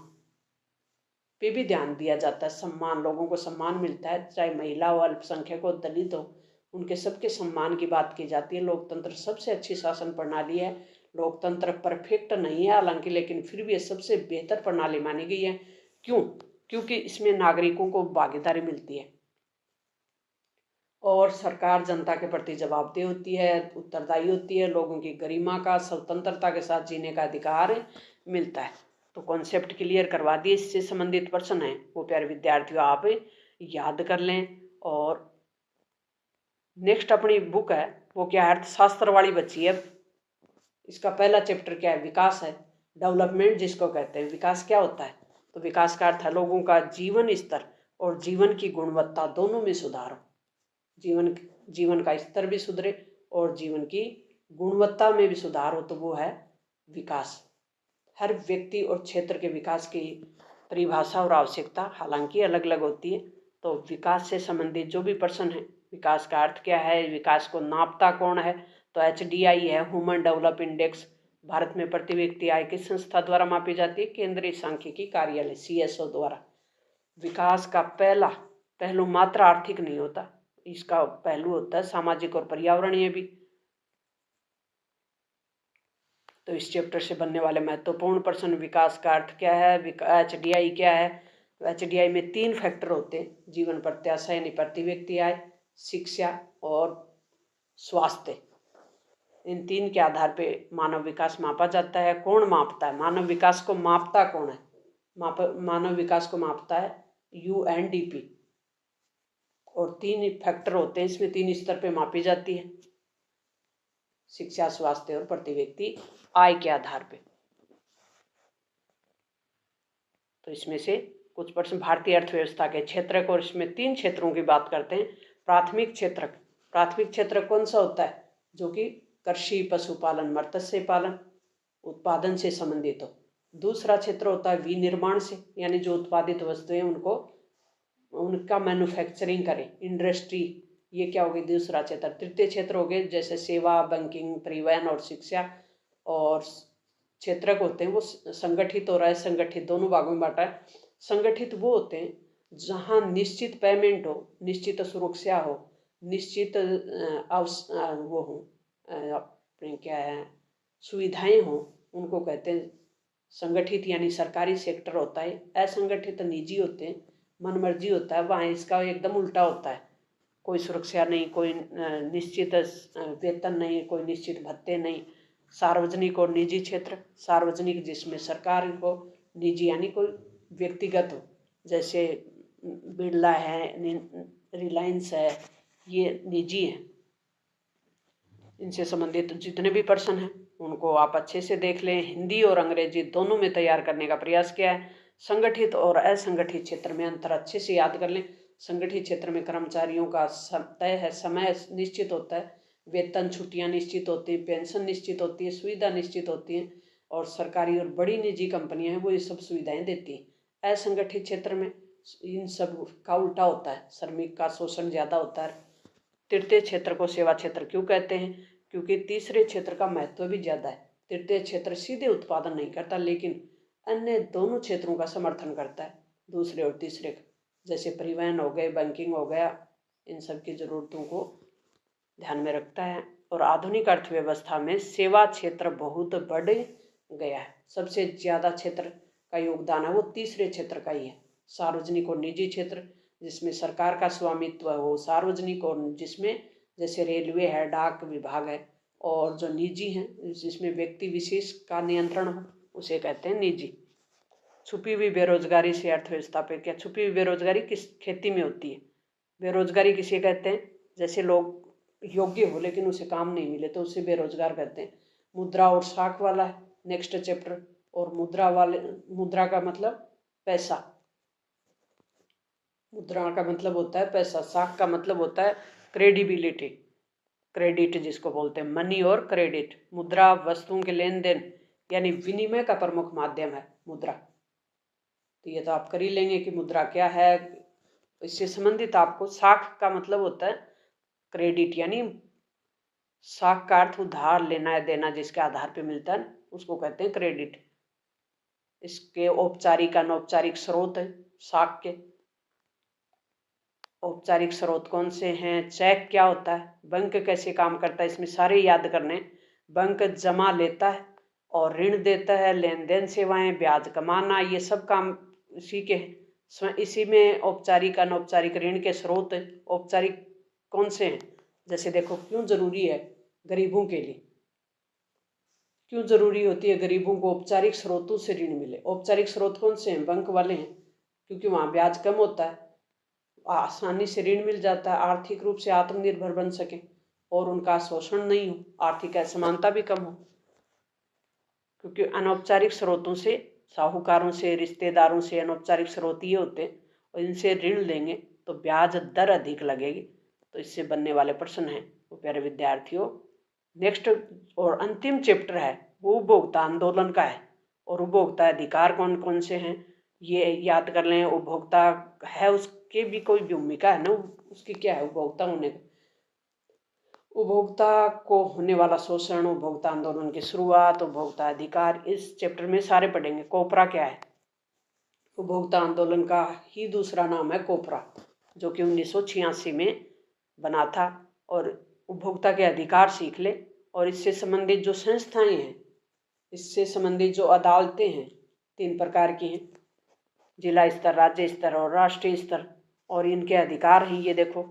पे भी ध्यान दिया जाता है, सम्मान, लोगों को सम्मान मिलता है, चाहे महिला हो, अल्पसंख्यक हो, दलित हो, उनके सबके सम्मान की बात की जाती है। लोकतंत्र सबसे अच्छी शासन प्रणाली है। लोकतंत्र परफेक्ट नहीं है हालांकि, लेकिन फिर भी सबसे बेहतर प्रणाली मानी गई है। क्यों? क्योंकि इसमें नागरिकों को भागीदारी मिलती है और सरकार जनता के प्रति जवाबदेह होती है, उत्तरदायी होती है, लोगों की गरिमा का, स्वतंत्रता के साथ जीने का अधिकार मिलता है। तो कॉन्सेप्ट क्लियर करवा दिए। इससे संबंधित प्रश्न है वो प्यारे विद्यार्थियों आप याद कर लें। और नेक्स्ट अपनी बुक है वो क्या है? अर्थशास्त्र वाली बच्ची है। इसका पहला चैप्टर क्या है? विकास है, डेवलपमेंट जिसको कहते हैं। विकास क्या होता है? तो विकास का अर्थ है लोगों का जीवन स्तर और जीवन की गुणवत्ता दोनों में सुधार हो। जीवन का स्तर भी सुधरे और जीवन की गुणवत्ता में भी सुधार हो, तो वो है विकास। हर व्यक्ति और क्षेत्र के विकास की परिभाषा और आवश्यकता हालांकि अलग अलग होती है। तो विकास से संबंधित जो भी प्रश्न है, विकास का अर्थ क्या है, विकास को नापता कौन है, तो HDI है, ह्यूमन डेवलप इंडेक्स। भारत में प्रति व्यक्ति आय किस संस्था द्वारा मापी जाती है? केंद्रीय सांख्यिकी कार्यालय CSO द्वारा। विकास का पहला पहलू मात्र आर्थिक नहीं होता, इसका पहलू होता है सामाजिक और पर्यावरणीय भी। तो इस चैप्टर से बनने वाले महत्वपूर्ण प्रश्न, विकास का अर्थ क्या है, HDI क्या है। तो HDI में 3 फैक्टर होते हैं, जीवन प्रत्याशा यानी प्रति व्यक्ति आय, शिक्षा और स्वास्थ्य। इन 3 के आधार पे मानव विकास मापा जाता है। कौन मापता है मानव विकास को? मापता कौन है? मानव विकास को मापता है UNDP। और 3 फैक्टर होते हैं इसमें, 3 स्तर पे मापी जाती है, शिक्षा, स्वास्थ्य और प्रति व्यक्ति आय के आधार पे। तो इसमें से कुछ प्रश्न भारतीय अर्थव्यवस्था के क्षेत्रक, और इसमें 3 क्षेत्रों की बात करते हैं। प्राथमिक क्षेत्रक, प्राथमिक क्षेत्र कौन सा होता है? जो कि कृषि, पशुपालन, मत्स्य पालन, उत्पादन से संबंधित हो। दूसरा क्षेत्र होता है विनिर्माण से, यानी जो उत्पादित वस्तुएं उनको उनका मैन्युफैक्चरिंग करें, इंडस्ट्री, ये क्या होगी? दूसरा क्षेत्र। तृतीय क्षेत्र हो गए जैसे सेवा, बैंकिंग, परिवहन और शिक्षा। और क्षेत्रक होते हैं वो संगठित और असंगठित दोनों भागों में बांटा है। संगठित वो होते हैं जहाँ निश्चित पेमेंट हो, निश्चित सुरक्षा हो, निश्चित वो हो, अपने क्या है, सुविधाएं हो, उनको कहते हैं संगठित, यानी सरकारी सेक्टर होता है। असंगठित निजी होते हैं, मनमर्जी होता है, वहाँ इसका एकदम उल्टा होता है। कोई सुरक्षा नहीं, कोई निश्चित वेतन नहीं, कोई निश्चित भत्ते नहीं। सार्वजनिक और निजी क्षेत्र, सार्वजनिक जिसमें सरकार को, निजी यानी कोई व्यक्तिगत हो, जैसे बिरला है, रिलायंस है, ये निजी है। इनसे संबंधित जितने भी प्रश्न हैं उनको आप अच्छे से देख लें। हिंदी और अंग्रेजी दोनों में तैयार करने का प्रयास किया है। संगठित और असंगठित क्षेत्र में अंतर अच्छे से याद कर लें। संगठित क्षेत्र में कर्मचारियों का तय है, समय निश्चित होता है, वेतन, छुट्टियां निश्चित होती है, पेंशन निश्चित होती है, सुविधा निश्चित होती है, और सरकारी और बड़ी निजी कंपनियां हैं वो ये सब सुविधाएं देती हैं। असंगठित क्षेत्र में इन सब का उल्टा होता है, श्रमिक का शोषण ज़्यादा होता है। तृतीय क्षेत्र को सेवा क्षेत्र क्यों कहते हैं? क्योंकि तीसरे क्षेत्र का महत्व भी ज़्यादा है। तृतीय क्षेत्र सीधे उत्पादन नहीं करता, लेकिन अन्य दोनों क्षेत्रों का समर्थन करता है, दूसरे और तीसरे का, जैसे परिवहन हो गए, बैंकिंग हो गया, इन सब की ज़रूरतों को ध्यान में रखता है। और आधुनिक अर्थव्यवस्था में सेवा क्षेत्र बहुत बढ़ गया है। सबसे ज़्यादा क्षेत्र का योगदान है वो तीसरे क्षेत्र का ही है। सार्वजनिक और निजी क्षेत्र जिसमें सरकार का स्वामित्व हो, सार्वजनिक, और जिसमें जैसे रेलवे है, डाक विभाग है, और जो निजी हैं जिसमें व्यक्ति विशेष का नियंत्रण हो, उसे कहते हैं निजी। छुपी हुई बेरोजगारी से अर्थव्यवस्था पे क्या? छुपी हुई बेरोजगारी किस खेती में होती है? बेरोजगारी किसे कहते हैं? जैसे लोग योग्य हो लेकिन उसे काम नहीं मिले तो उसे बेरोजगार कहते हैं। मुद्रा और साख वाला है नेक्स्ट चैप्टर। और मुद्रा का मतलब पैसा, मुद्रा का मतलब होता है पैसा, साख का मतलब होता है क्रेडिबिलिटी, क्रेडिट जिसको बोलते हैं, मनी और क्रेडिट। मुद्रा वस्तुओं के लेन देन यानी विनिमय का प्रमुख माध्यम है मुद्रा। तो ये तो आप कर ही लेंगे कि मुद्रा क्या है। इससे संबंधित आपको साख का मतलब होता है क्रेडिट, यानी साख का अर्थ उधार लेना है, देना जिसके आधार पे मिलता है उसको कहते हैं क्रेडिट। इसके औपचारिक अनौपचारिक स्रोत है साख के। औपचारिक स्रोत कौन से हैं? चेक क्या होता है, बैंक कैसे काम करता है, इसमें सारे याद करने। बैंक जमा लेता है और ऋण देता है, लेन देन सेवाएं, ब्याज कमाना, ये सब काम इसी के हैं। इसी में औपचारिक अनौपचारिक ऋण के स्रोत औपचारिक कौन से हैं? जैसे देखो, क्यों जरूरी है गरीबों के लिए, क्यों जरूरी होती है गरीबों को औपचारिक स्रोतों से ऋण मिले? औपचारिक स्रोत कौन से हैं? बैंक वाले हैं, क्योंकि वहाँ ब्याज कम होता है, आसानी से ऋण मिल जाता है, आर्थिक रूप से आत्मनिर्भर बन सके और उनका शोषण नहीं हो, आर्थिक असमानता भी कम हो। क्योंकि अनौपचारिक स्रोतों से, साहूकारों से, रिश्तेदारों से अनौपचारिक स्रोत ये होते हैं, और इनसे ऋण लेंगे तो ब्याज दर अधिक लगेगी। तो इससे बनने वाले प्रश्न हैं वो प्यारे विद्यार्थियों। नेक्स्ट और अंतिम चैप्टर है वो उपभोक्ता आंदोलन का है। और उपभोक्ता अधिकार कौन कौन से हैं ये याद कर लें। उपभोक्ता है उसके भी कोई भूमिका है ना, उसकी क्या है उपभोक्ता होने का। उपभोक्ता को होने वाला शोषण, उपभोक्ता आंदोलन की शुरुआत, उपभोक्ता अधिकार, इस चैप्टर में सारे पढ़ेंगे। कोपरा क्या है? उपभोक्ता आंदोलन का ही दूसरा नाम है कोपरा। जो कि 1986 में बना था। और उपभोक्ता के अधिकार सीख ले, और इससे संबंधित जो संस्थाएं हैं, इससे संबंधित जो अदालतें हैं, 3 प्रकार की हैं, जिला स्तर, राज्य स्तर और राष्ट्रीय स्तर। और इनके अधिकार हैं, ये देखो,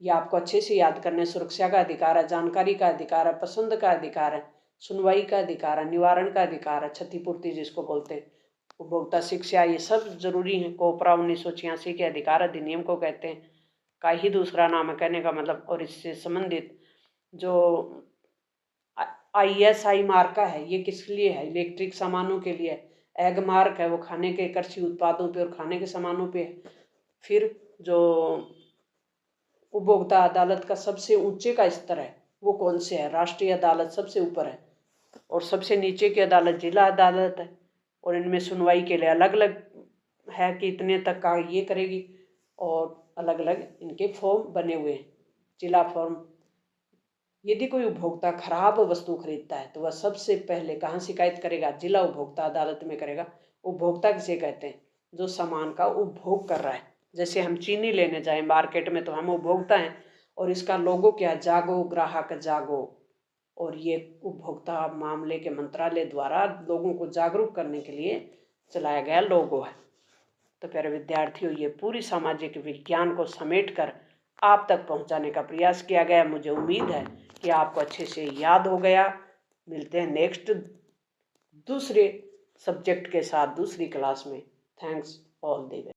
ये आपको अच्छे से याद करने। सुरक्षा का अधिकार है, जानकारी का अधिकार है, पसंद का अधिकार है, सुनवाई का अधिकार है, निवारण का अधिकार है, क्षतिपूर्ति जिसको बोलते हैं, उपभोक्ता शिक्षा, ये सब जरूरी है। कोपरा 1986 के अधिकार अधिनियम को कहते हैं, का ही दूसरा नाम है कहने का मतलब। और इससे संबंधित जो ISI मार्का है, ये किस लिए है? इलेक्ट्रिक सामानों के लिए। एग मार्क है, वो खाने के कृषि उत्पादों पे और खाने के सामानों पे है। फिर जो उपभोक्ता अदालत का सबसे ऊंचे का स्तर है, वो कौन से है? राष्ट्रीय अदालत सबसे ऊपर है, और सबसे नीचे की अदालत जिला अदालत है। और इनमें सुनवाई के लिए अलग अलग है कि इतने तक का ये करेगी, और अलग अलग इनके फॉर्म बने हुए हैं, जिला फॉर्म। यदि कोई उपभोक्ता खराब वस्तु खरीदता है तो वह सबसे पहले कहाँ शिकायत करेगा? जिला उपभोक्ता अदालत में करेगा। उपभोक्ता किसे कहते हैं? जो सामान का उपभोग कर रहा है। जैसे हम चीनी लेने जाएं मार्केट में तो हम उपभोक्ता हैं, और इसका लोगो क्या? जागो ग्राहक जागो। और ये उपभोक्ता मामले के मंत्रालय द्वारा लोगों को जागरूक करने के लिए चलाया गया लोगो है। तो प्यारे विद्यार्थियों, ये पूरी सामाजिक विज्ञान को समेटकर आप तक पहुंचाने का प्रयास किया गया। मुझे उम्मीद है कि आपको अच्छे से याद हो गया। मिलते हैं नेक्स्ट दूसरे सब्जेक्ट के साथ दूसरी क्लास में। Thanks all the way.